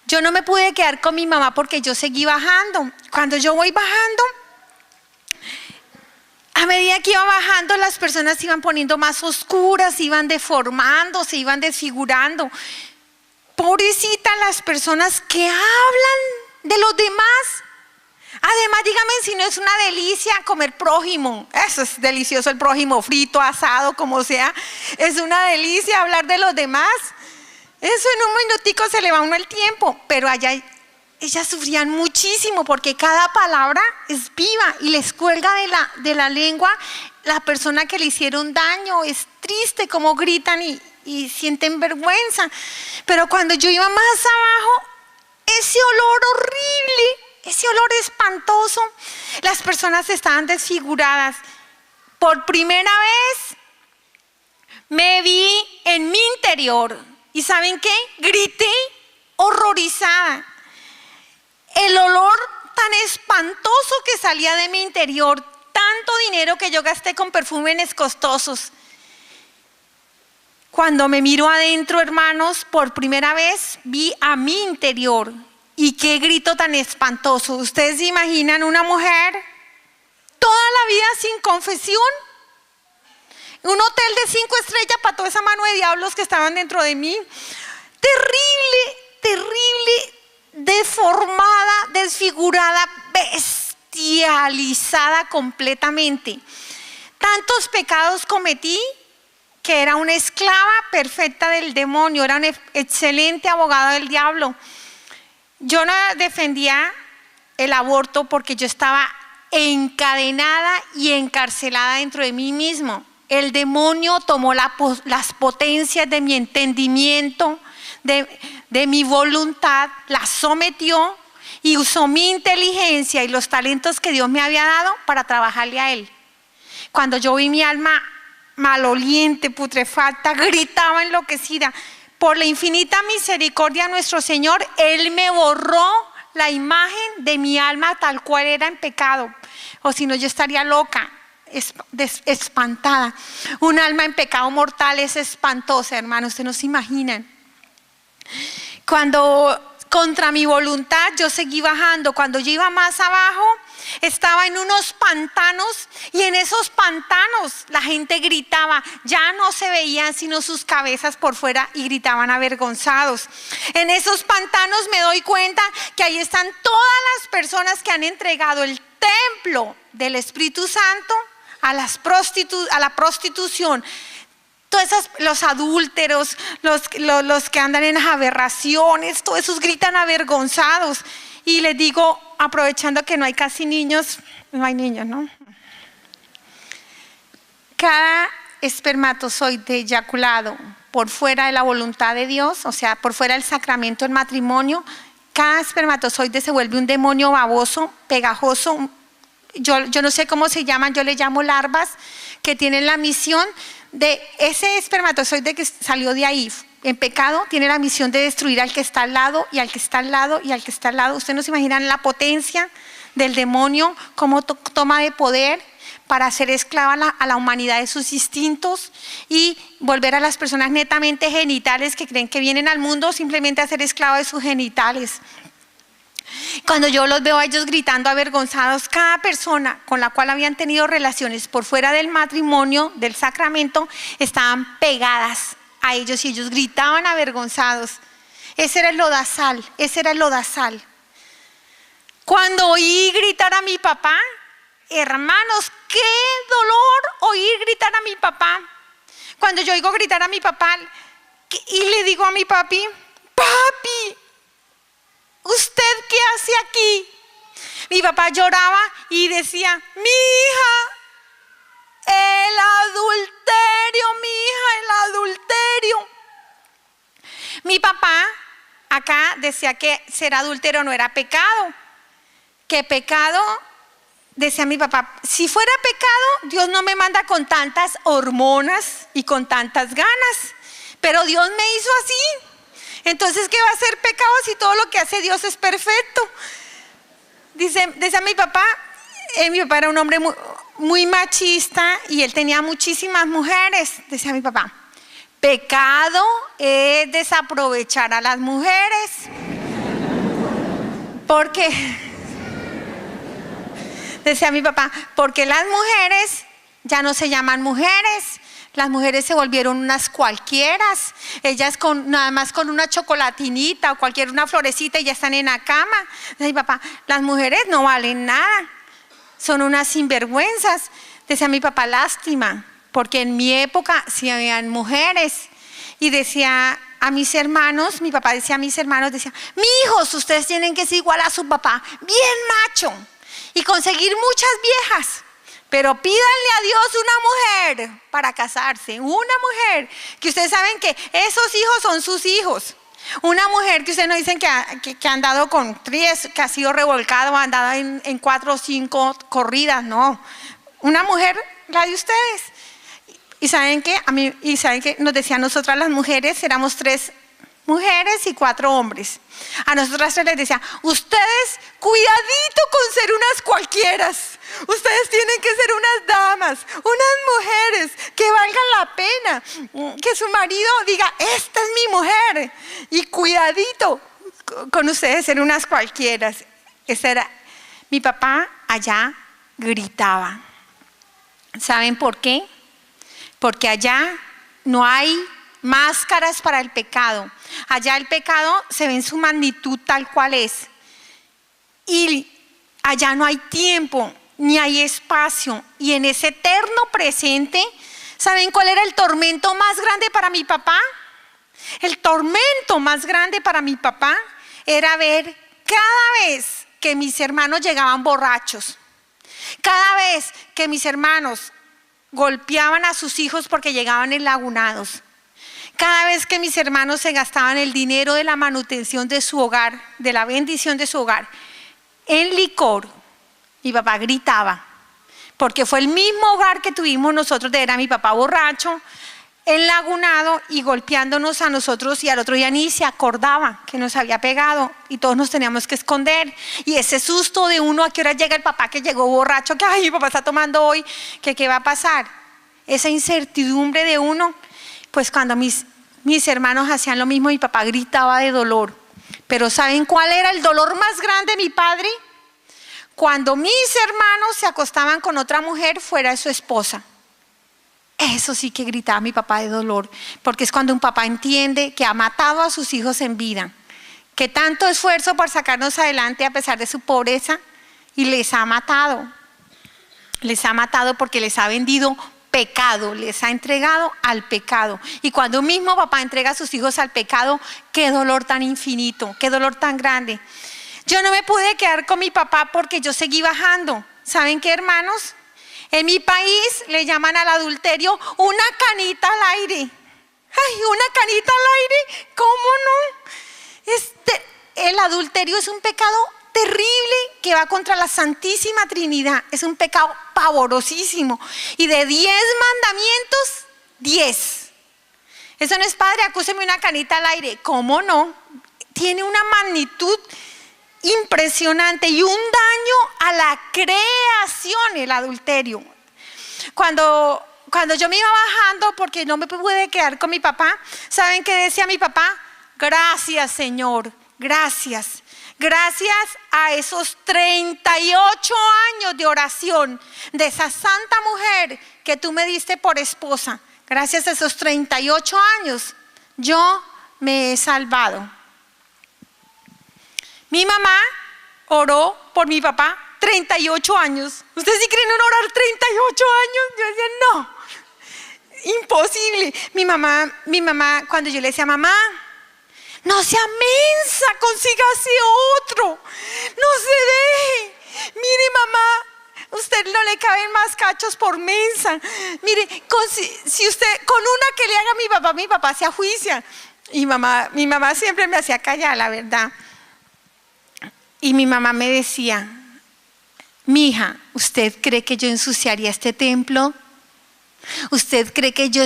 Yo no me pude quedar con mi mamá porque yo seguí bajando. Cuando yo voy bajando, A medida que iba bajando, las personas se iban poniendo más oscuras, se iban deformando, se iban desfigurando. Pobrecita las personas que hablan de los demás. Además, dígame si no es una delicia comer prójimo. Eso es delicioso, el prójimo frito, asado, como sea. Es una delicia hablar de los demás. Eso en un minutico se le va a uno el tiempo. Pero allá ellas sufrían muchísimo porque cada palabra es viva y les cuelga de la lengua la persona que le hicieron daño. Es triste cómo gritan y sienten vergüenza. Pero cuando yo iba más abajo, ese olor horrible, ese olor espantoso, las personas estaban desfiguradas. Por primera vez me vi en mi interior. ¿Y saben qué? Grité horrorizada. El olor tan espantoso que salía de mi interior, tanto dinero que yo gasté con perfumes costosos. Cuando me miro adentro, hermanos, por primera vez vi a mi interior. Y qué grito tan espantoso. ¿Ustedes se imaginan una mujer toda la vida sin confesión? Un hotel de 5 estrellas para toda esa mano de diablos que estaban dentro de mí. Terrible, terrible, deformada, desfigurada, bestializada completamente. Tantos pecados cometí que era una esclava perfecta del demonio, era un excelente abogado del diablo. Yo no defendía el aborto porque yo estaba encadenada y encarcelada dentro de mí mismo. El demonio tomó las potencias de mi entendimiento, de mi voluntad, las sometió y usó mi inteligencia y los talentos que Dios me había dado para trabajarle a él. Cuando yo vi mi alma maloliente, putrefacta, gritaba enloquecida. Por la infinita misericordia de nuestro Señor, Él me borró la imagen de mi alma tal cual era en pecado. O si no, yo estaría loca, espantada. Un alma en pecado mortal es espantosa, hermano, ustedes no se imaginan. Cuando contra mi voluntad yo seguí bajando, cuando yo iba más abajo, estaba en unos pantanos y en esos pantanos la gente gritaba, ya no se veían sino sus cabezas por fuera y gritaban avergonzados. En esos pantanos me doy cuenta que ahí están todas las personas que han entregado el templo del Espíritu Santo a la prostitución. Todos los adúlteros, los que andan en aberraciones, todos esos gritan avergonzados. Y les digo, aprovechando que no hay casi niños, no hay niños, ¿no? Cada espermatozoide eyaculado por fuera de la voluntad de Dios, o sea, por fuera del sacramento del matrimonio, cada espermatozoide se vuelve un demonio baboso, pegajoso. Yo no sé cómo se llaman, yo le llamo larvas, que tienen la misión de ese espermatozoide que salió de ahí en pecado, tiene la misión de destruir al que está al lado y al que está al lado y al que está al lado. Ustedes no se imaginan la potencia del demonio, cómo toma de poder para hacer esclava a la humanidad de sus instintos y volver a las personas netamente genitales que creen que vienen al mundo simplemente a ser esclavos de sus genitales. Cuando yo los veo a ellos gritando avergonzados, cada persona con la cual habían tenido relaciones por fuera del matrimonio, del sacramento, estaban pegadas a ellos y ellos gritaban avergonzados. Ese era el lodazal, ese era el lodazal. Cuando oí gritar a mi papá, hermanos, qué dolor oír gritar a mi papá. Cuando yo oigo gritar a mi papá y le digo a mi papi, papi, ¿usted qué hace aquí? Mi papá lloraba y decía, mi hija, el adulterio, mi hija, el adulterio. Mi papá acá decía que ser adúltero no era pecado, que pecado, decía mi papá, si fuera pecado, Dios no me manda con tantas hormonas y con tantas ganas, pero Dios me hizo así. Entonces, ¿qué va a ser pecado si todo lo que hace Dios es perfecto? Decía mi papá era un hombre muy machista y él tenía muchísimas mujeres. Decía mi papá, pecado es desaprovechar a las mujeres. Porque, decía mi papá, porque las mujeres ya no se llaman mujeres. Las mujeres se volvieron unas cualquieras. Ellas nada más con una chocolatinita o una florecita y ya están en la cama. Decía mi papá, las mujeres no valen nada, son unas sinvergüenzas. Decía mi papá, lástima, porque en mi época sí habían mujeres. Y decía a mis hermanos, mi papá decía a mis hermanos, decía, mijos, ustedes tienen que ser igual a su papá, bien macho, y conseguir muchas viejas. Pero pídanle a Dios una mujer para casarse, una mujer, que ustedes saben que esos hijos son sus hijos. Una mujer que ustedes no dicen que ha andado con 3, que ha sido revolcado, ha andado en 4 o 5 corridas, no. Una mujer, la de ustedes. Y saben que nos decían nosotras las mujeres, éramos 3 mujeres y 4 hombres. A nosotras les decía, ustedes cuidadito con ser unas cualquieras. Ustedes tienen que ser unas damas, unas mujeres que valgan la pena, que su marido diga, esta es mi mujer. Y cuidadito con ustedes ser unas cualquieras. Ese era. Mi papá allá gritaba. ¿Saben por qué? Porque allá no hay máscaras para el pecado. Allá el pecado se ve en su magnitud tal cual es. Y allá no hay tiempo, ni hay espacio. Y en ese eterno presente, ¿saben cuál era el tormento más grande para mi papá? El tormento más grande para mi papá era ver cada vez que mis hermanos llegaban borrachos, cada vez que mis hermanos golpeaban a sus hijos porque llegaban enlagunados, cada vez que mis hermanos se gastaban el dinero de la manutención de su hogar, de la bendición de su hogar, en licor. Mi papá gritaba, porque fue el mismo hogar que tuvimos nosotros, era mi papá borracho, enlagunado y golpeándonos a nosotros, y al otro día ni se acordaba que nos había pegado y todos nos teníamos que esconder. Y ese susto de uno, a qué hora llega el papá que llegó borracho, que ay, mi papá está tomando hoy, que qué va a pasar, esa incertidumbre de uno. Pues cuando mis hermanos hacían lo mismo, mi papá gritaba de dolor. Pero ¿saben cuál era el dolor más grande de mi padre? Cuando mis hermanos se acostaban con otra mujer fuera de su esposa. Eso sí que gritaba mi papá de dolor, porque es cuando un papá entiende que ha matado a sus hijos en vida, que tanto esfuerzo por sacarnos adelante a pesar de su pobreza, y les ha matado porque les ha vendido pecado, les ha entregado al pecado. Y cuando un mismo papá entrega a sus hijos al pecado, qué dolor tan infinito, qué dolor tan grande. Yo no me pude quedar con mi papá porque yo seguí bajando. ¿Saben qué, hermanos? En mi país le llaman al adulterio una canita al aire. Ay, una canita al aire, ¿cómo no? El adulterio es un pecado terrible que va contra la Santísima Trinidad. Es un pecado pavorosísimo. Y de 10 mandamientos, 10. Eso no es, padre, acúseme una canita al aire. ¿Cómo no? Tiene una magnitud impresionante y un daño a la creación, el adulterio. Cuando yo me iba bajando, porque no me pude quedar con mi papá, ¿saben qué decía mi papá? Gracias, Señor, gracias. Gracias a esos 38 años de oración de esa santa mujer que tú me diste por esposa. Gracias a esos 38 años, yo me he salvado. Mi mamá oró por mi papá 38 años. ¿Ustedes sí creen en orar 38 años? Yo decía, no, imposible. Mi mamá, cuando yo le decía, mamá, no sea mensa, consígase otro, no se deje. Mire, mamá, usted no le caben más cachos por mensa. Mire, si usted, con una que le haga a mi papá se ajuicia. Y mi mamá siempre me hacía callar, la verdad. Y mi mamá me decía, mija, ¿usted cree que yo ensuciaría este templo? ¿Usted cree que yo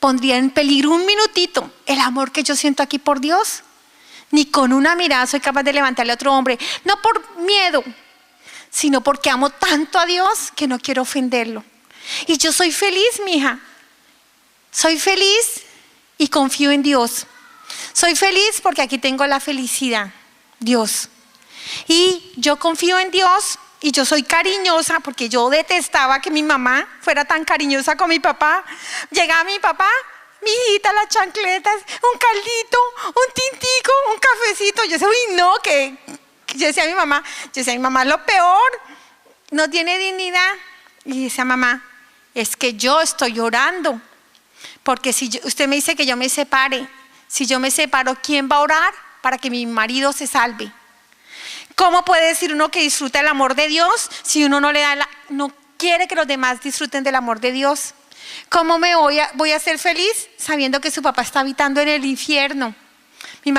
pondría en peligro un minutito el amor que yo siento aquí por Dios? Ni con una mirada soy capaz de levantarle a otro hombre, no por miedo, sino porque amo tanto a Dios que no quiero ofenderlo. Y yo soy feliz, mija. Soy feliz y confío en Dios. Soy feliz porque aquí tengo la felicidad, Dios. Y yo confío en Dios y yo soy cariñosa porque yo detestaba que mi mamá fuera tan cariñosa con mi papá. Llegaba mi papá, mi hijita, las chancletas, un caldito, un tintico, un cafecito. Yo decía, uy, no, que yo decía a mi mamá, lo peor, no tiene dignidad. Y decía, mamá, es que yo estoy llorando, porque si usted me dice que yo me separe, si yo me separo, ¿quién va a orar para que mi marido se salve? ¿Cómo puede decir uno que disfruta el amor de Dios si uno no quiere que los demás disfruten del amor de Dios? ¿Cómo voy a ser feliz sabiendo que su papá está habitando en el infierno? Mi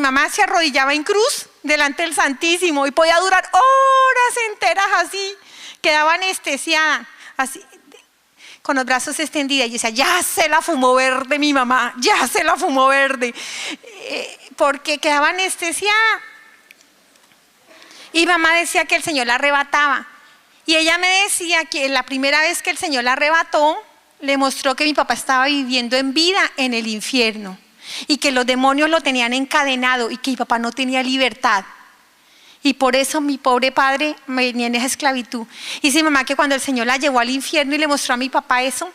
mamá se arrodillaba en cruz delante del Santísimo y podía durar horas enteras así, quedaba anestesiada, así, con los brazos extendidos. Y decía, ya se la fumó verde mi mamá, ya se la fumó verde, porque quedaba anestesiada. Y mamá decía que el Señor la arrebataba. Y ella me decía que la primera vez que el Señor la arrebató, le mostró que mi papá estaba viviendo en vida en el infierno. Y que los demonios lo tenían encadenado y que mi papá no tenía libertad. Y por eso mi pobre padre venía en esa esclavitud. Y dice mamá que cuando el Señor la llevó al infierno y le mostró a mi papá eso,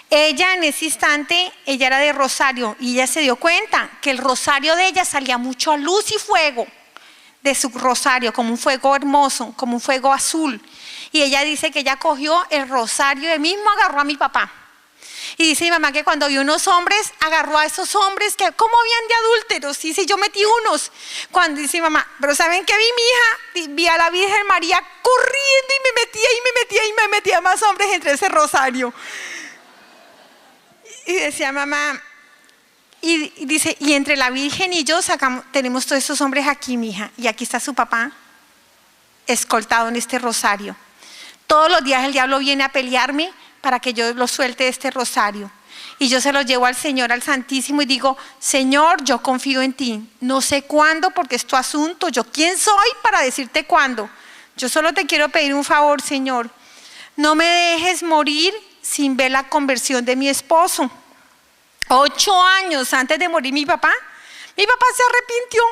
ella en ese instante, ella era de Rosario, y ella se dio cuenta que el rosario de ella salía mucho a luz y fuego de su rosario, como un fuego hermoso, como un fuego azul. Y ella dice que ella cogió el rosario y él mismo agarró a mi papá. Y dice mi mamá que cuando vio unos hombres, agarró a esos hombres que ¿cómo habían de adúlteros? Y dice, yo metí unos. Cuando dice mi mamá, pero ¿saben qué vi mi hija? Vi a la Virgen María corriendo y me metía más hombres entre ese rosario. Y decía mamá, y dice, y entre la Virgen y yo tenemos todos esos hombres aquí, mija, y aquí está su papá escoltado en este rosario. Todos los días el diablo viene a pelearme para que yo lo suelte de este rosario. Y yo se lo llevo al Señor, al Santísimo, y digo, Señor, yo confío en ti. No sé cuándo, porque es tu asunto. Yo, ¿quién soy para decirte cuándo? Yo solo te quiero pedir un favor, Señor. No me dejes morir sin ver la conversión de mi esposo. 8 años antes de morir mi papá se arrepintió,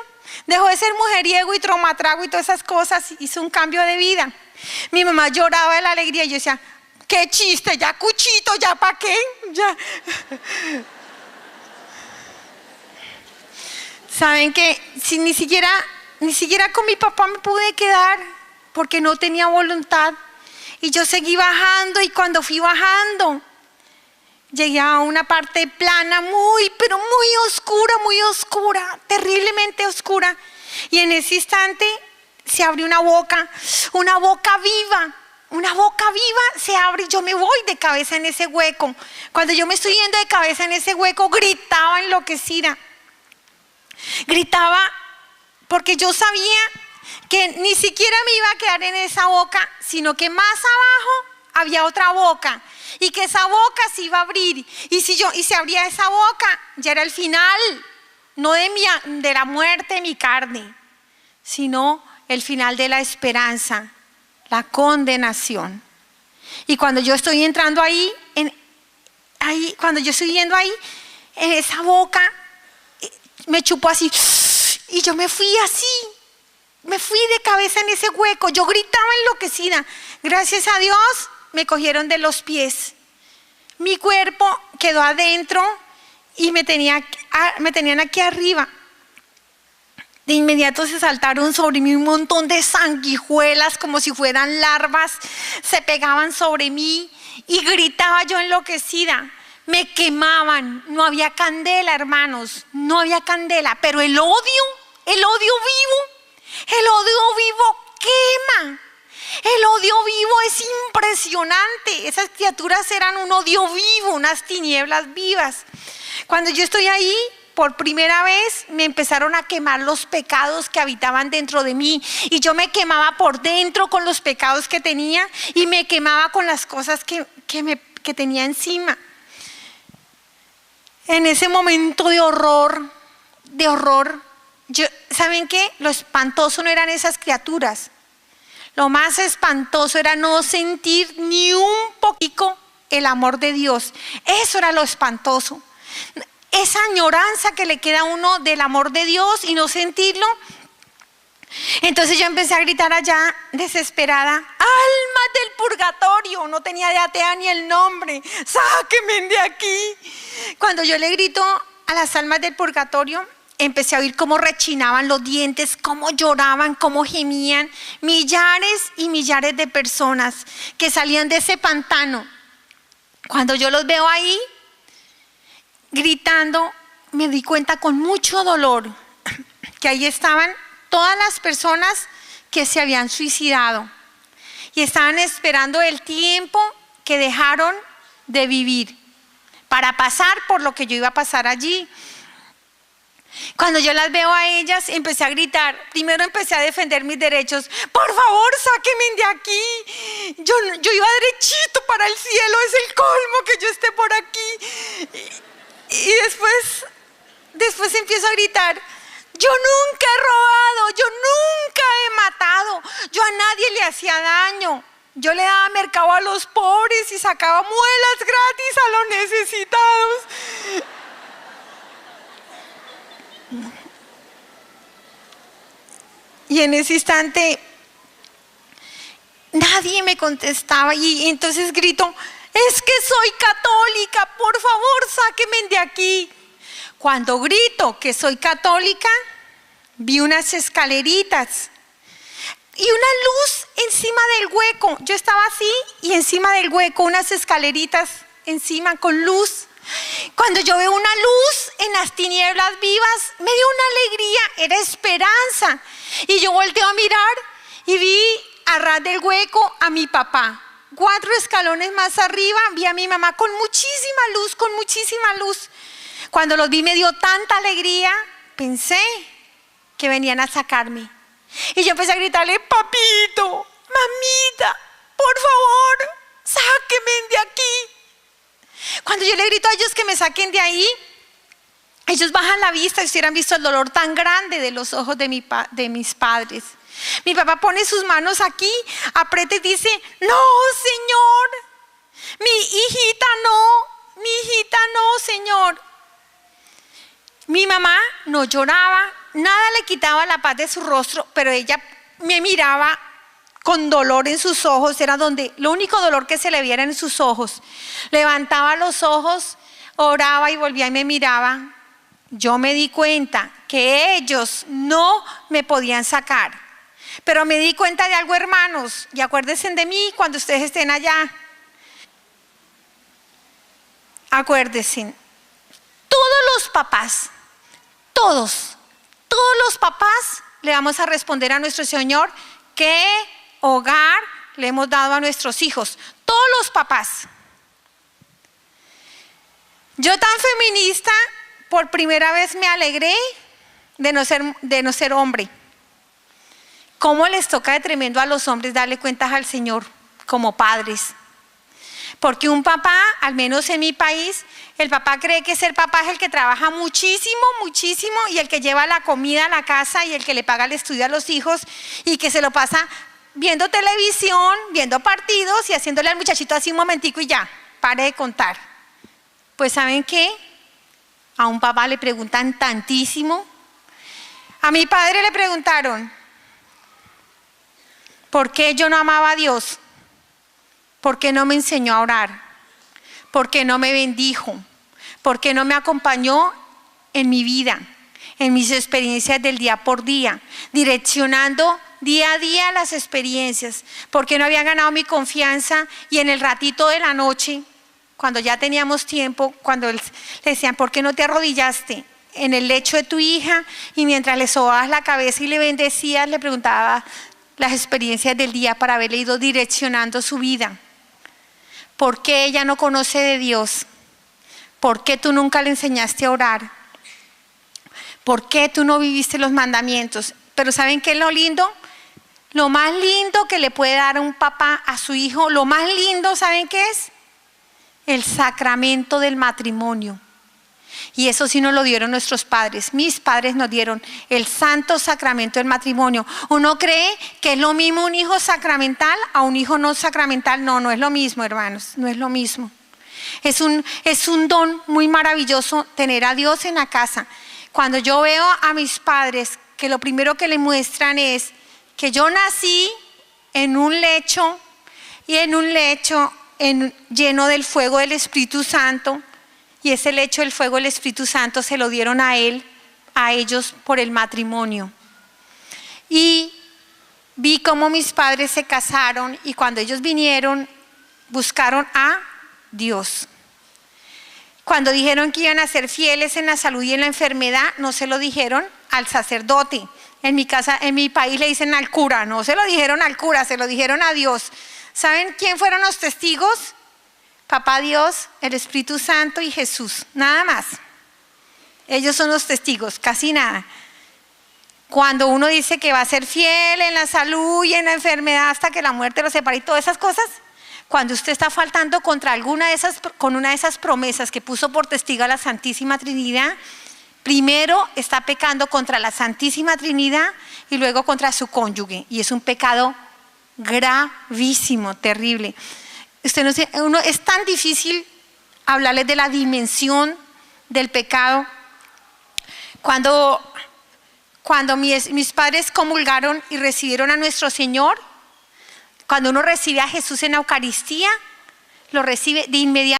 dejó de ser mujeriego y tromatrago y todas esas cosas, hizo un cambio de vida. Mi mamá lloraba de la alegría y yo decía, qué chiste, ya cuchito, ya pa' qué, ya. Saben que si ni siquiera con mi papá me pude quedar porque no tenía voluntad, y yo seguí bajando, y cuando fui bajando llegué a una parte plana pero muy oscura, terriblemente oscura. Y en ese instante se abrió una boca viva se abre y yo me voy de cabeza en ese hueco. Cuando yo me estoy yendo de cabeza en ese hueco, gritaba enloquecida. Gritaba porque yo sabía que ni siquiera me iba a quedar en esa boca, sino que más abajo había otra boca, y que esa boca se iba a abrir, y si se abría esa boca, ya era el final, no de la muerte de mi carne, sino el final de la esperanza, la condenación. Y cuando yo estoy entrando cuando yo estoy yendo ahí, en esa boca, me chupó así, y yo me fui de cabeza en ese hueco, yo gritaba enloquecida. Gracias a Dios me cogieron de los pies, mi cuerpo quedó adentro y me tenían aquí arriba. De inmediato se saltaron sobre mí un montón de sanguijuelas como si fueran larvas, se pegaban sobre mí y gritaba yo enloquecida. Me quemaban, no había candela, hermanos, no había candela, pero el odio vivo quema. El odio vivo es impresionante. Esas criaturas eran un odio vivo, unas tinieblas vivas. Cuando yo estoy ahí, por primera vez me empezaron a quemar los pecados que habitaban dentro de mí, y yo me quemaba por dentro con los pecados que tenía, y me quemaba con las cosas que tenía encima. En ese momento de horror, ¿saben qué? Lo espantoso no eran esas criaturas. Lo más espantoso era no sentir ni un poquito el amor de Dios. Eso era lo espantoso. Esa añoranza que le queda a uno del amor de Dios y no sentirlo. Entonces yo empecé a gritar allá, desesperada, almas del purgatorio, no tenía idea ni el nombre, sáquenme de aquí. Cuando yo le grito a las almas del purgatorio, empecé a oír cómo rechinaban los dientes, cómo lloraban, cómo gemían, millares y millares de personas que salían de ese pantano. Cuando yo los veo ahí, gritando, me di cuenta con mucho dolor que ahí estaban todas las personas que se habían suicidado y estaban esperando el tiempo que dejaron de vivir para pasar por lo que yo iba a pasar allí. Cuando yo las veo a ellas, empecé a gritar. Primero empecé a defender mis derechos. Por favor, sáquenme de aquí. Yo iba derechito para el cielo. Es el colmo que yo esté por aquí. Y después empiezo a gritar. Yo nunca he robado. Yo nunca he matado. Yo a nadie le hacía daño. Yo le daba mercado a los pobres y sacaba muelas gratis a los necesitados. Y en ese instante nadie me contestaba y entonces grito, es que soy católica, por favor, sáquenme de aquí. Cuando grito que soy católica, vi unas escaleritas y una luz encima del hueco. Yo estaba así y encima del hueco unas escaleritas encima con luz. Cuando yo veo una luz en las tinieblas vivas, me dio una alegría, era esperanza. Y yo volteo a mirar y vi a ras del hueco a mi papá. 4 escalones más arriba vi a mi mamá con muchísima luz, con muchísima luz. Cuando los vi me dio tanta alegría, pensé que venían a sacarme. Y yo empecé a gritarle, papito, mamita, por favor, sáquenme de aquí. Cuando yo le grito a ellos que me saquen de ahí, ellos bajan la vista y si hubieran visto el dolor tan grande de los ojos de mis padres. Mi papá pone sus manos aquí, aprieta y dice, no, Señor, mi hijita no, Señor. Mi mamá no lloraba, nada le quitaba la paz de su rostro, pero ella me miraba con dolor en sus ojos, era donde lo único dolor que se le viera en sus ojos. Levantaba los ojos, oraba y volvía y me miraba. Yo me di cuenta que ellos no me podían sacar, pero me di cuenta de algo, hermanos, y acuérdense de mí cuando ustedes estén allá. Acuérdense, todos los papás, todos los papás le vamos a responder a nuestro Señor qué hogar le hemos dado a nuestros hijos, todos los papás. Yo tan feminista, por primera vez me alegré de no ser hombre. ¿Cómo les toca de tremendo a los hombres darle cuentas al Señor como padres? Porque un papá, al menos en mi país, el papá cree que ser papá es el que trabaja muchísimo, muchísimo y el que lleva la comida a la casa y el que le paga el estudio a los hijos y que se lo pasa viendo televisión, viendo partidos y haciéndole al muchachito así un momentico y ya, pare de contar. Pues ¿saben qué? A un papá le preguntan tantísimo. A mi padre le preguntaron, ¿por qué yo no amaba a Dios? ¿Por qué no me enseñó a orar? ¿Por qué no me bendijo? ¿Por qué no me acompañó en mi vida, en mis experiencias del día por día, direccionando día a día las experiencias? ¿Por qué no había ganado mi confianza y en el ratito de la noche, cuando ya teníamos tiempo, cuando le decían, ¿por qué no te arrodillaste en el lecho de tu hija? Y mientras le sobabas la cabeza y le bendecías, le preguntaba las experiencias del día para haberle ido direccionando su vida. ¿Por qué ella no conoce de Dios? ¿Por qué tú nunca le enseñaste a orar? ¿Por qué tú no viviste los mandamientos? Pero ¿saben qué es lo lindo? Lo más lindo que le puede dar un papá a su hijo, lo más lindo, ¿saben qué es? El sacramento del matrimonio. Y eso sí nos lo dieron nuestros padres. Mis padres nos dieron el santo sacramento del matrimonio. Uno cree que es lo mismo un hijo sacramental a un hijo no sacramental. No, no es lo mismo, hermanos, no es lo mismo. Es un don muy maravilloso tener a Dios en la casa. Cuando yo veo a mis padres que lo primero que le muestran es que yo nací en un lecho y en un lecho lleno del fuego del Espíritu Santo, y ese lecho del fuego del Espíritu Santo se lo dieron a ellos por el matrimonio. Y vi cómo mis padres se casaron, y cuando ellos vinieron buscaron a Dios. Cuando dijeron que iban a ser fieles en la salud y en la enfermedad, no se lo dijeron al sacerdote. En mi país le dicen al cura, no se lo dijeron al cura, se lo dijeron a Dios. ¿Saben quién fueron los testigos? Papá Dios, el Espíritu Santo y Jesús, nada más. Ellos son los testigos, casi nada. Cuando uno dice que va a ser fiel en la salud y en la enfermedad hasta que la muerte lo separe y todas esas cosas, cuando usted está faltando contra una de esas promesas que puso por testigo a la Santísima Trinidad, primero está pecando contra la Santísima Trinidad y luego contra su cónyuge, y es un pecado gravísimo, terrible. Es tan difícil hablarles de la dimensión del pecado. Cuando mis padres comulgaron y recibieron a nuestro Señor, cuando uno recibe a Jesús en la Eucaristía, lo recibe de inmediato.